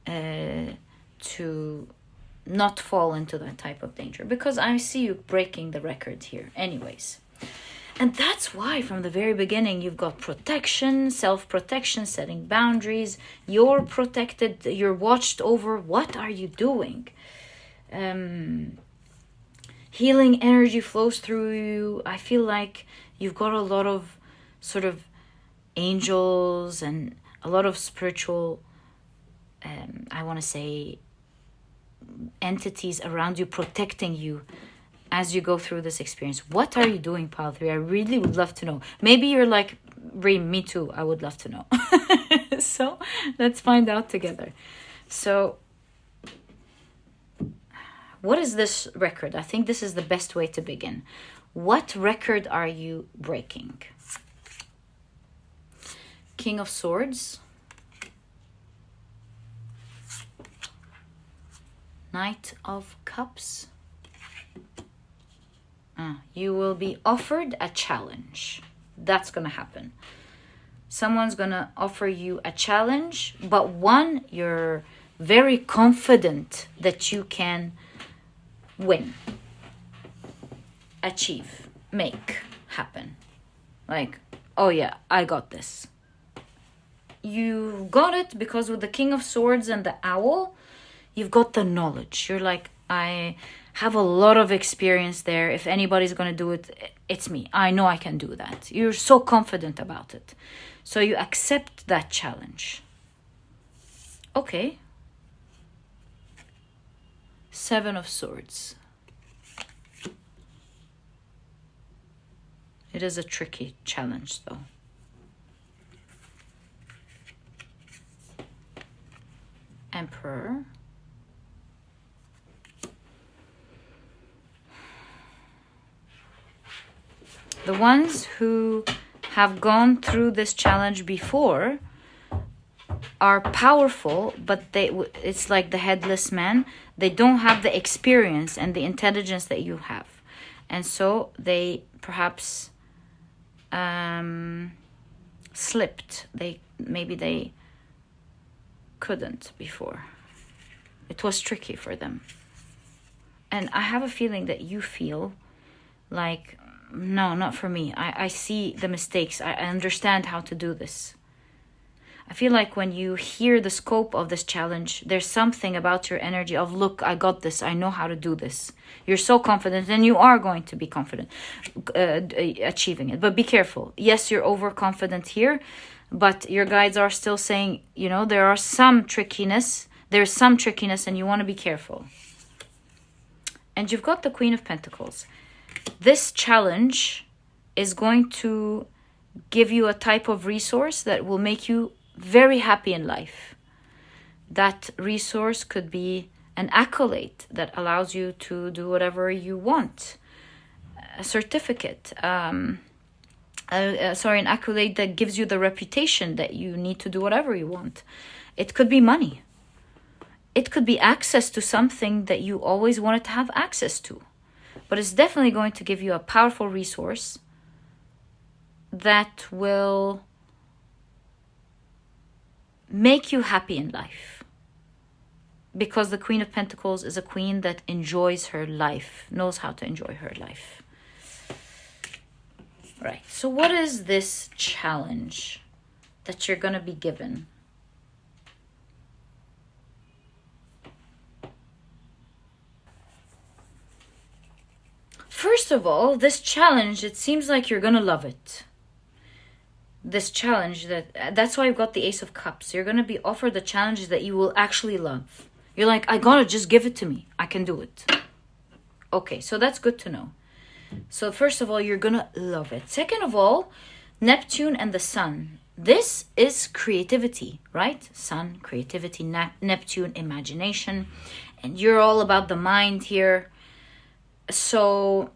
to not fall into that type of danger. Because I see you breaking the record here anyways. And that's why from the very beginning you've got protection, self-protection, setting boundaries. You're protected, you're watched over. What are you doing? Healing energy flows through you. I feel like you've got a lot of sort of angels and a lot of spiritual, I want to say, entities around you protecting you as you go through this experience. What are you doing, pile 3? I really would love to know. Maybe you're like, Reem, me too. I would love to know. So let's find out together. So what is this record? I think this is the best way to begin. What record are you breaking? King of Swords. Knight of Cups. You will be offered a challenge. That's going to happen. Someone's going to offer you a challenge, but one, you're very confident that you can win, achieve, make happen. Like, oh yeah, I got this. You got it because with the King of Swords and the Owl, you've got the knowledge. You're like, I have a lot of experience there. If anybody's going to do it, it's me. I know I can do that. You're so confident about it. So you accept that challenge. Okay. 7 of Swords. It is a tricky challenge though. Emperor. The ones who have gone through this challenge before are powerful, but it's like the headless man. They don't have the experience and the intelligence that you have. And so they perhaps slipped. Maybe they couldn't before. It was tricky for them. And I have a feeling that you feel like, no, not for me. I see the mistakes. I understand how to do this. I feel like when you hear the scope of this challenge, there's something about your energy of, look, I got this. I know how to do this. You're so confident, and you are going to be confident achieving it. But be careful. Yes, you're overconfident here, but your guides are still saying, there is some trickiness. There's some trickiness, and you want to be careful. And you've got the Queen of Pentacles. This challenge is going to give you a type of resource that will make you very happy in life. That resource could be an accolade that allows you to do whatever you want. A certificate. An accolade that gives you the reputation that you need to do whatever you want. It could be money. It could be access to something that you always wanted to have access to. But it's definitely going to give you a powerful resource that will make you happy in life. Because the Queen of Pentacles is a queen that enjoys her life, knows how to enjoy her life. Right, so what is this challenge that you're going to be given? First of all, this challenge, it seems like you're going to love it. This challenge, that's why I've got the Ace of Cups. You're going to be offered the challenges that you will actually love. You're like, I gotta just give it to me. I can do it. Okay, so that's good to know. So first of all, you're going to love it. Second of all, Neptune and the Sun. This is creativity, right? Sun, creativity, Neptune, imagination. And you're all about the mind here. So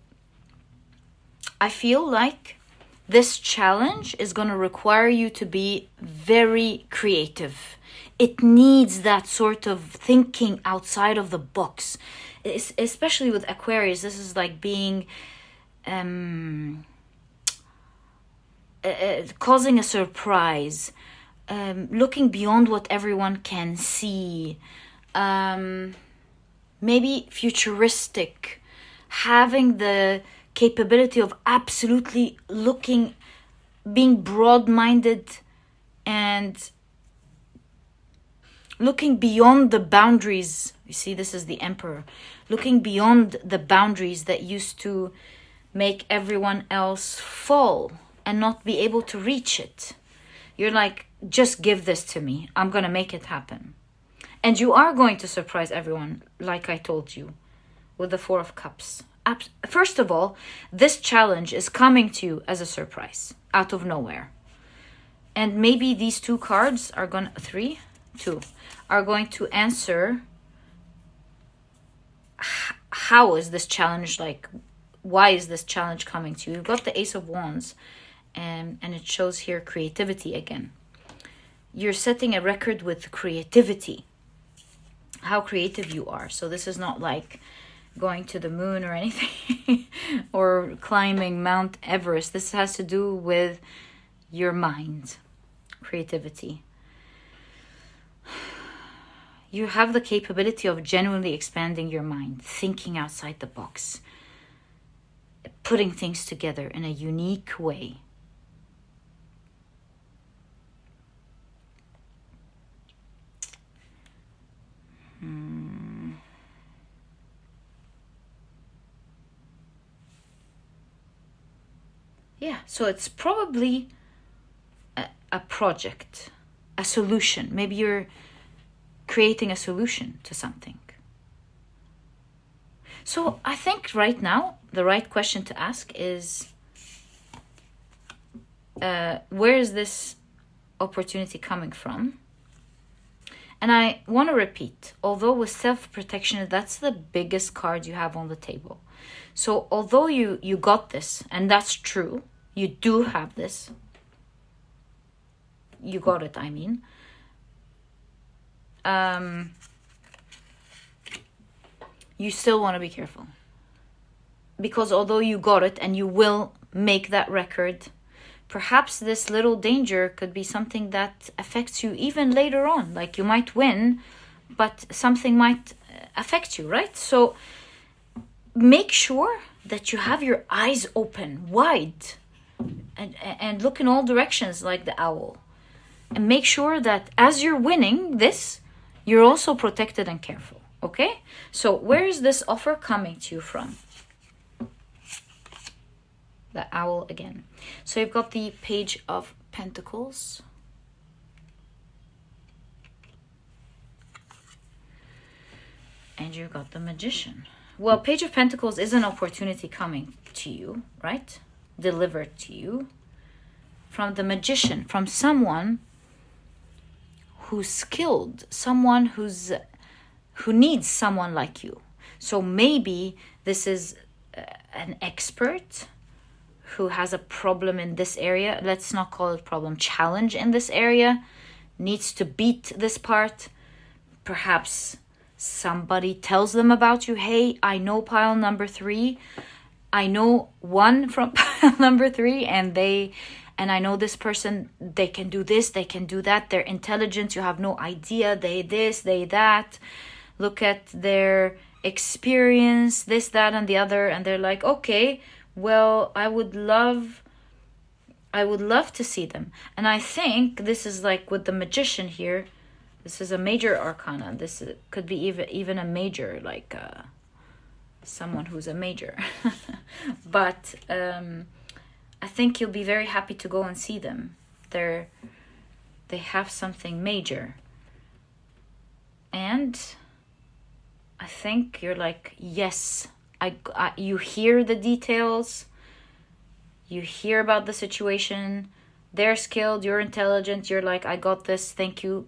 I feel like this challenge is going to require you to be very creative. It needs that sort of thinking outside of the box. Especially with Aquarius, this is like being causing a surprise, looking beyond what everyone can see, maybe futuristic, having the capability of absolutely being broad-minded and looking beyond the boundaries. You see, this is the Emperor. Looking beyond the boundaries that used to make everyone else fall and not be able to reach it. You're like, just give this to me. I'm going to make it happen. And you are going to surprise everyone, like I told you, with the Four of Cups. First of all, this challenge is coming to you as a surprise, out of nowhere. And maybe these two cards are going to, two, are going to answer, how is this challenge like? Why is this challenge coming to you? You've got the Ace of Wands, and it shows here creativity again. You're setting a record with creativity, how creative you are. So this is not like going to the moon or anything or climbing Mount Everest. This has to do with your mind, creativity. You have the capability of genuinely expanding your mind, thinking outside the box, putting things together in a unique way. Yeah, so it's probably a project, a solution. Maybe you're creating a solution to something. So I think right now, the right question to ask is, where is this opportunity coming from? And I want to repeat, although with self-protection, that's the biggest card you have on the table. So although you got this, and that's true, you do have this. You got it, I mean. You still want to be careful. Because although you got it and you will make that record, perhaps this little danger could be something that affects you even later on. Like you might win, but something might affect you, right? So make sure that you have your eyes open, wide, and look in all directions like the owl. And make sure that as you're winning this, you're also protected and careful, okay? So where is this offer coming to you from? The owl again. So you've got the Page of Pentacles. And you've got the Magician. Well, Page of Pentacles is an opportunity coming to you, right? Delivered to you from the Magician, from someone who's skilled, someone who needs someone like you. So maybe this is an expert who has a problem in this area. Let's not call it problem, challenge in this area, needs to beat this part. Perhaps somebody tells them about you. Hey, I know pile number 3. I know one from pile number 3, and I know this person, they can do this, they can do that. They're intelligent, you have no idea. They this, they that. Look at their experience, this, that, and the other. And they're like, okay, well, I would love to see them. And I think this is like with the Magician here. This is a major arcana. This could be even a major, like someone who's a major. But I think you'll be very happy to go and see them. They have something major. And I think you're like, yes, you hear the details. You hear about the situation. They're skilled, you're intelligent. You're like, I got this, thank you.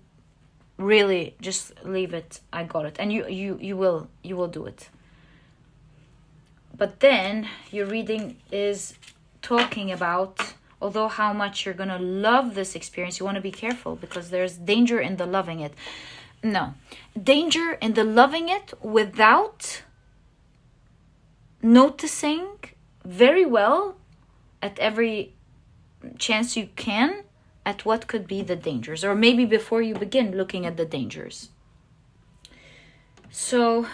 Really, just leave it. I got it. And you will do it. But then your reading is talking about, although how much you're gonna love this experience, you want to be careful because there's danger in the loving it. No, danger in the loving it without noticing very well at every chance you can at what could be the dangers, or maybe before you begin looking at the dangers. So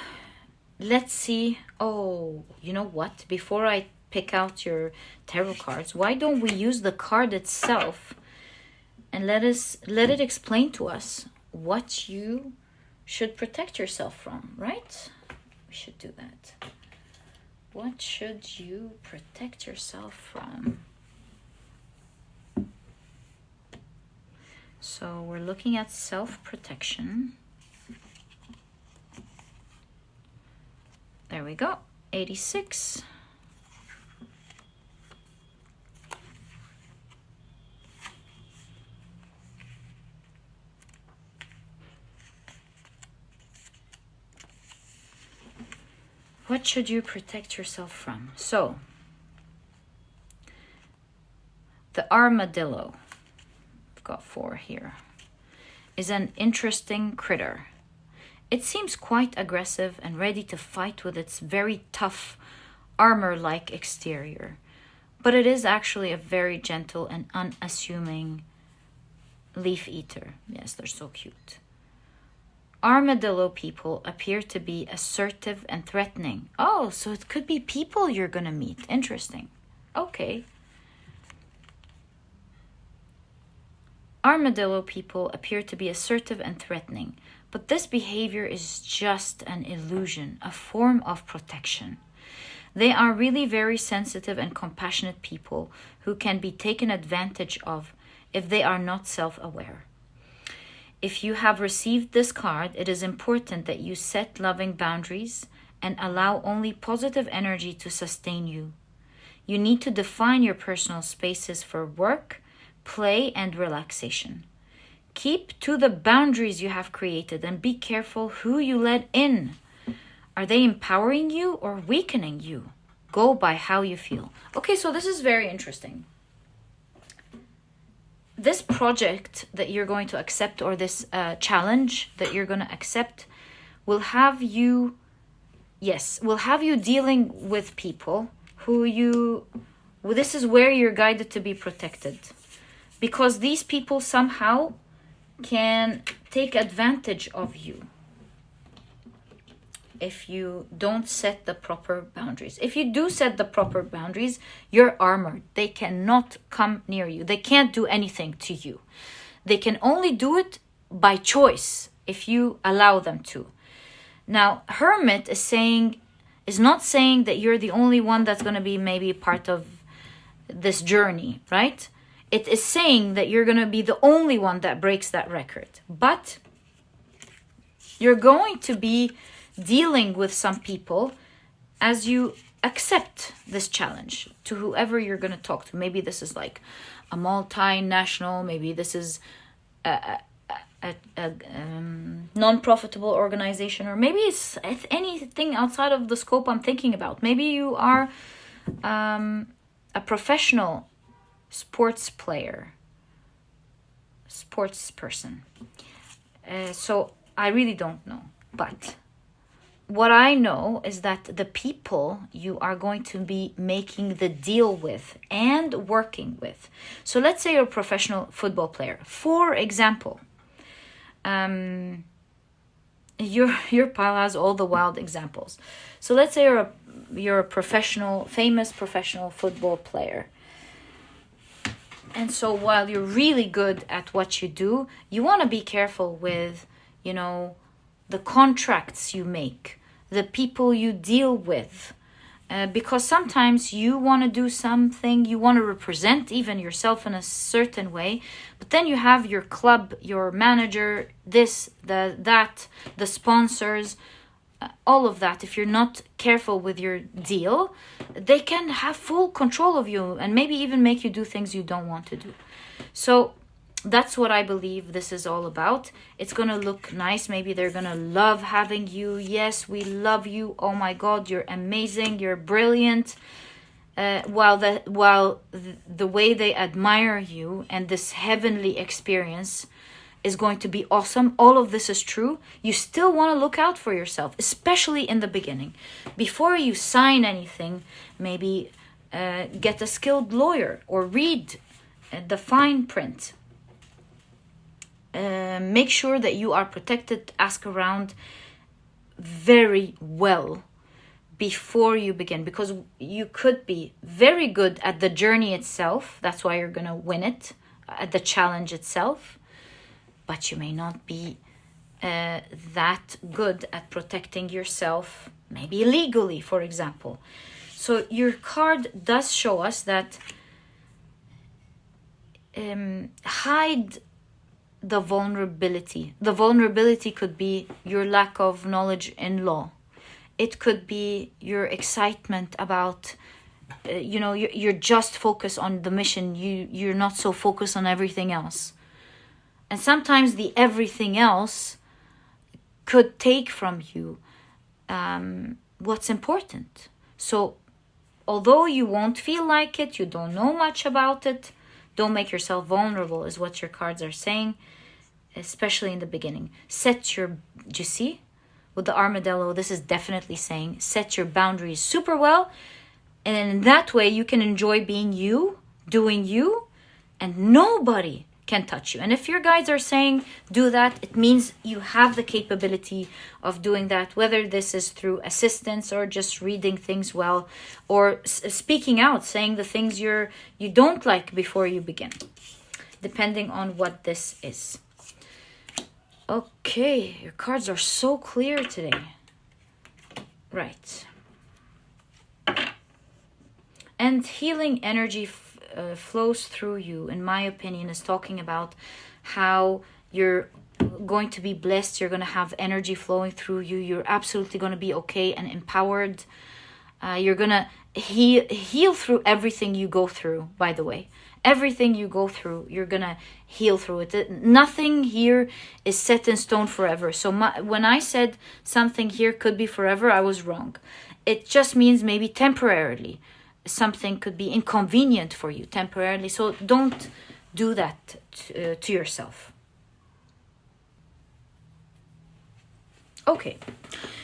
let's see. Oh, you know what? Before I pick out your tarot cards, why don't we use the card itself and let it explain to us what you should protect yourself from, right? We should do that. What should you protect yourself from? So we're looking at self-protection. we go. 86. What should you protect yourself from? So, the armadillo, I've got 4 here, is an interesting critter. It seems quite aggressive and ready to fight with its very tough, armor-like exterior. But it is actually a very gentle and unassuming leaf eater. Yes, they're so cute. Armadillo people appear to be assertive and threatening. Oh, so it could be people you're gonna meet. Interesting. Okay. Armadillo people appear to be assertive and threatening, but this behavior is just an illusion, a form of protection. They are really very sensitive and compassionate people who can be taken advantage of if they are not self-aware. If you have received this card, it is important that you set loving boundaries and allow only positive energy to sustain you. You need to define your personal spaces for work, play, and relaxation. Keep to the boundaries you have created and be careful who you let in. Are they empowering you or weakening you? Go by how you feel. Okay, so this is very interesting. This project that you're going to accept, or this challenge that you're going to accept, will have you dealing with people this is where you're guided to be protected. Because these people somehow can take advantage of you if you don't set the proper boundaries. If you do set the proper boundaries, you're armored. They cannot come near you. They can't do anything to you. They can only do it by choice if you allow them to. Now, Hermit is not saying that you're the only one that's going to be maybe part of this journey, right? It is saying that you're going to be the only one that breaks that record. But you're going to be dealing with some people as you accept this challenge to whoever you're going to talk to. Maybe this is like a multinational, maybe this is a non-profitable organization, or maybe it's anything outside of the scope I'm thinking about. Maybe you are a professional sports person. So I really don't know. But what I know is that the people you are going to be making the deal with and working with. So let's say you're a professional football player. For example, your pile has all the wild examples. So let's say you're a famous professional football player. And so while you're really good at what you do, you want to be careful with, the contracts you make, the people you deal with, because sometimes you want to do something, you want to represent even yourself in a certain way, but then you have your club, your manager, that, the sponsors, all of that. If you're not careful with your deal, they can have full control of you and maybe even make you do things you don't want to do. So that's what I believe this is all about. It's going to look nice. Maybe they're going to love having you. Yes, we love you. Oh my God, you're amazing. You're brilliant. While the way they admire you and this heavenly experience is going to be awesome. All of this is true. You still want to look out for yourself, especially in the beginning. Before you sign anything, maybe get a skilled lawyer or read the fine print. Make sure that you are protected. Ask around very well before you begin, because you could be very good at the journey itself. That's why you're going to win it, at the challenge itself. But you may not be that good at protecting yourself, maybe legally, for example. So your card does show us that hide the vulnerability. The vulnerability could be your lack of knowledge in law. It could be your excitement about, you're just focused on the mission. You're not so focused on everything else. And sometimes the everything else could take from you what's important. So although you won't feel like it, you don't know much about it, don't make yourself vulnerable is what your cards are saying, especially in the beginning. Do you see? With the armadillo, this is definitely saying set your boundaries super well. And in that way, you can enjoy being you, doing you, and nobody can touch you. And if your guides are saying do that, it means you have the capability of doing that, whether this is through assistance or just reading things well, or speaking out, saying the things you don't like before you begin, depending on what this is. Okay, your cards are so clear today. Right. And healing energy flows through you, in my opinion, is talking about how you're going to be blessed. You're going to have energy flowing through you. You're absolutely going to be okay and empowered. You're going to heal through everything you go through, by the way. Everything you go through, you're going to heal through it. Nothing here is set in stone forever. So when I said something here could be forever, I was wrong. It just means maybe temporarily. Something could be inconvenient for you temporarily. So don't do that to yourself. Okay.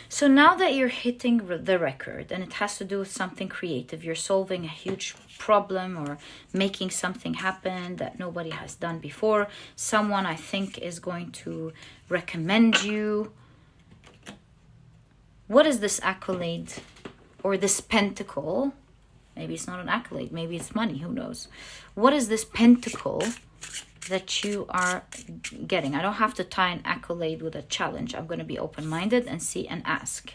So now that you're hitting the record, and it has to do with something creative, you're solving a huge problem or making something happen that nobody has done before. Someone, I think, is going to recommend you. What is this accolade or this pentacle? Maybe it's not an accolade. Maybe it's money. Who knows? What is this pentacle that you are getting? I don't have to tie an accolade with a challenge. I'm going to be open-minded and see and ask.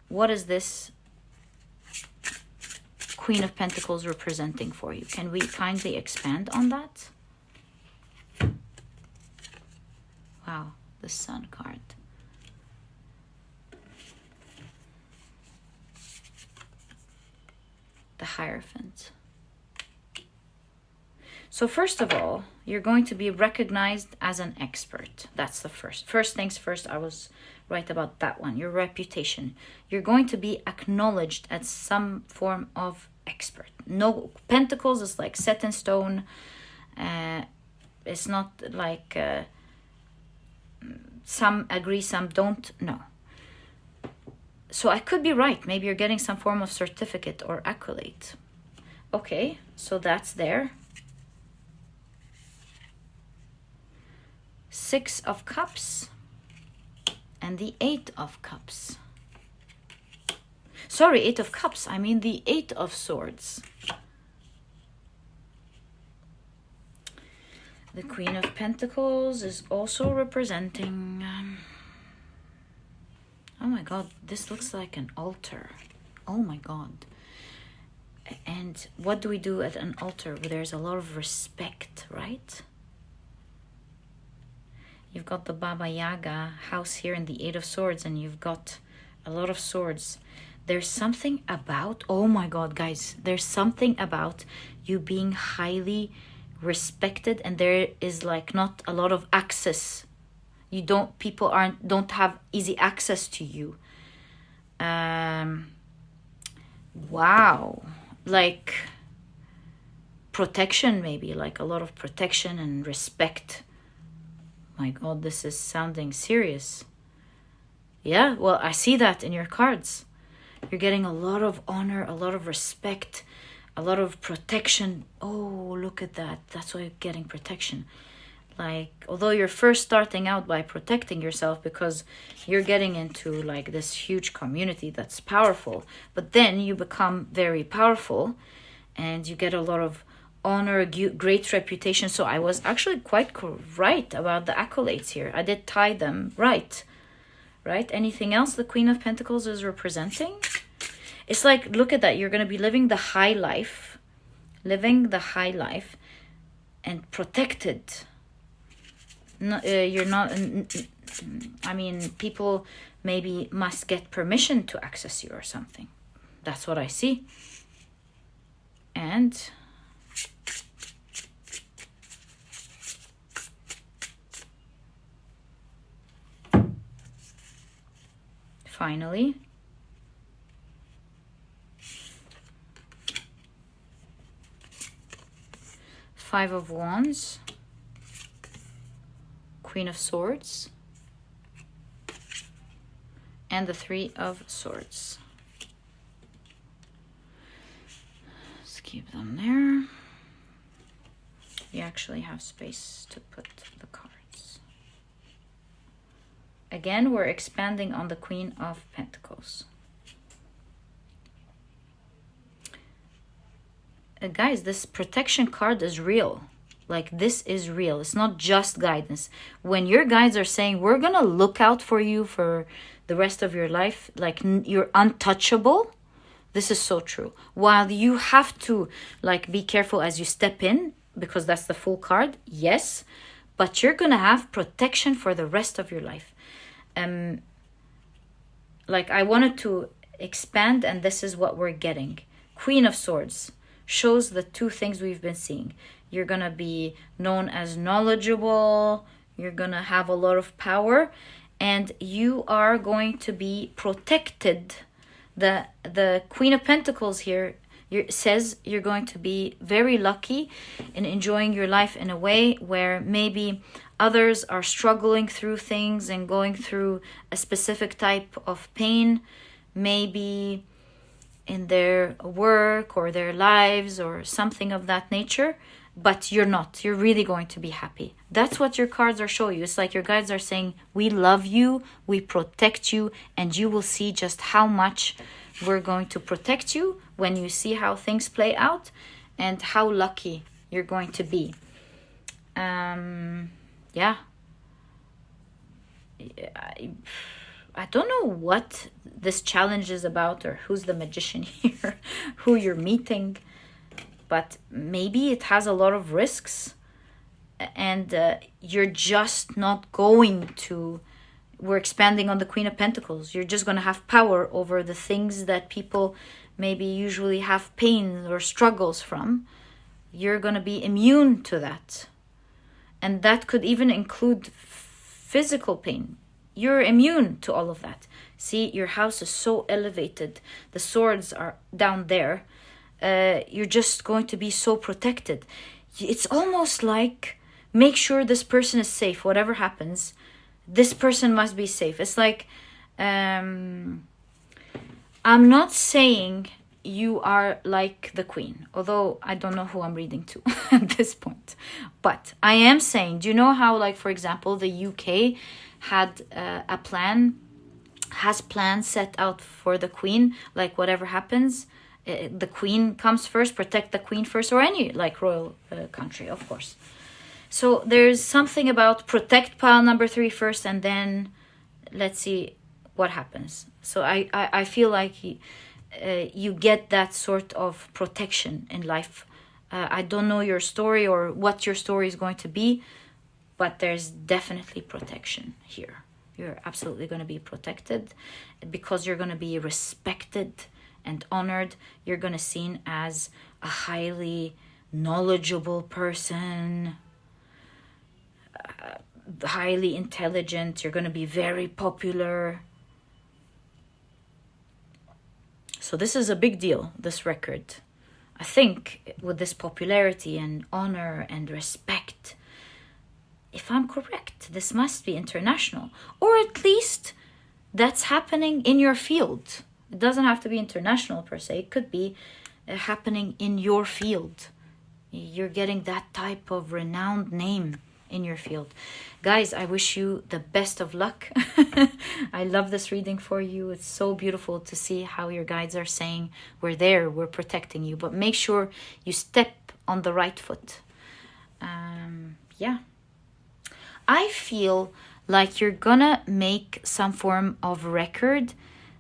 What is this Queen of Pentacles representing for you? Can we kindly expand on that? Wow, the Sun card. The Hierophant. So first of all, you're going to be recognized as an expert. That's the first. First things first, I was right about that one. Your reputation. You're going to be acknowledged as some form of expert. No, Pentacles is like set in stone. It's not like some agree, some don't. No. So I could be right. Maybe you're getting some form of certificate or accolade. Okay, so that's there. 6 of Cups and the 8 of Cups. Sorry, 8 of Cups. I mean the 8 of Swords. The Queen of Pentacles is also representing... oh my God, this looks like an altar. Oh my God. And what do we do at an altar where there's a lot of respect, right? You've got the Baba Yaga house here in the 8 of Swords, and you've got a lot of swords. There's something about, oh my God, guys, there's something about you being highly respected, and there is like not a lot of access. People don't have easy access to you. Wow. Like protection, maybe, like a lot of protection and respect. My God, this is sounding serious. Yeah, well, I see that in your cards. You're getting a lot of honor, a lot of respect, a lot of protection. Oh, look at that. That's why you're getting protection. Like, although you're first starting out by protecting yourself because you're getting into like this huge community that's powerful, but then you become very powerful and you get a lot of honor, great reputation. So I was actually quite right about the accolades here. I did tie them right. Anything else the Queen of Pentacles is representing? It's like, look at that. You're going to be living the high life and protected. No, you're not, I mean, people maybe must get permission to access you or something. That's what I see. And finally, Five of Wands, Queen of Swords, and the Three of Swords. Let's keep them there. You actually have space to put the cards. Again, we're expanding on the Queen of Pentacles. Guys, this protection card is real. Like, this is real. It's not just guidance. When your guides are saying, we're going to look out for you for the rest of your life, like you're untouchable, this is so true. While you have to like be careful as you step in, because that's the full card, yes, but you're going to have protection for the rest of your life. Like, I wanted to expand, and this is what we're getting. Queen of Swords shows the two things we've been seeing. You're going to be known as knowledgeable, you're going to have a lot of power, and you are going to be protected. The Queen of Pentacles here says you're going to be very lucky in enjoying your life in a way where maybe others are struggling through things and going through a specific type of pain, maybe in their work or their lives or something of that nature, but you're not. You're really going to be happy. That's what your cards are showing you. It's like your guides are saying, we love you, we protect you, and you will see just how much we're going to protect you when you see how things play out and how lucky you're going to be. Yeah. I don't know what this challenge is about or who's the magician here, who you're meeting, but maybe it has a lot of risks and you're just not going to, we're expanding on the Queen of Pentacles. You're just going to have power over the things that people maybe usually have pain or struggles from. You're going to be immune to that. And that could even include physical pain. You're immune to all of that. See, your house is so elevated. The swords are down there. You're just going to be so protected. It's almost like, make sure this person is safe. Whatever happens, this person must be safe. It's like, I'm not saying you are like the Queen, although I don't know who I'm reading to at this point. But I am saying, do you know how, like, for example, the UK had has plans set out for the Queen, like whatever happens, the Queen comes first, protect the Queen first, or any like royal country, of course. So there's something about protect pile number 3 first, and then let's see what happens. So I feel like you get that sort of protection in life. I don't know your story or what your story is going to be, but there's definitely protection here. You're absolutely going to be protected because you're going to be respected and honored. You're going to be seen as a highly knowledgeable person, highly intelligent. You're going to be very popular. So this is a big deal, this record. I think with this popularity and honor and respect, if I'm correct, this must be international. Or at least that's happening in your field. It doesn't have to be international per se. It could be happening in your field. You're getting that type of renowned name in your field. Guys, I wish you the best of luck. I love this reading for you. It's so beautiful to see how your guides are saying, we're there, we're protecting you. But make sure you step on the right foot. Yeah. I feel like you're gonna make some form of record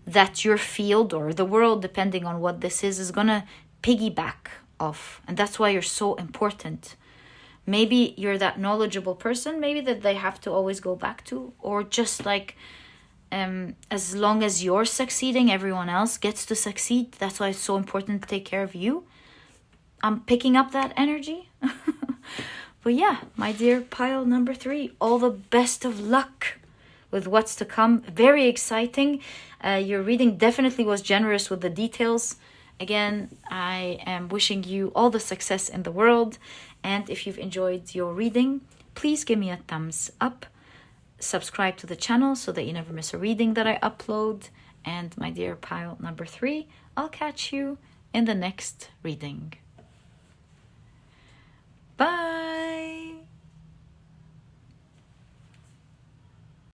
that your field or the world, depending on what this is gonna piggyback off. And that's why you're so important. Maybe you're that knowledgeable person, maybe that they have to always go back to, or just like As long as you're succeeding, everyone else gets to succeed. That's why it's so important to take care of you. I'm picking up that energy. But yeah, my dear pile number 3, all the best of luck with what's to come. Very exciting. Your reading definitely was generous with the details. Again, I am wishing you all the success in the world. And if you've enjoyed your reading, please give me a thumbs up. Subscribe to the channel so that you never miss a reading that I upload. And my dear pile number 3, I'll catch you in the next reading.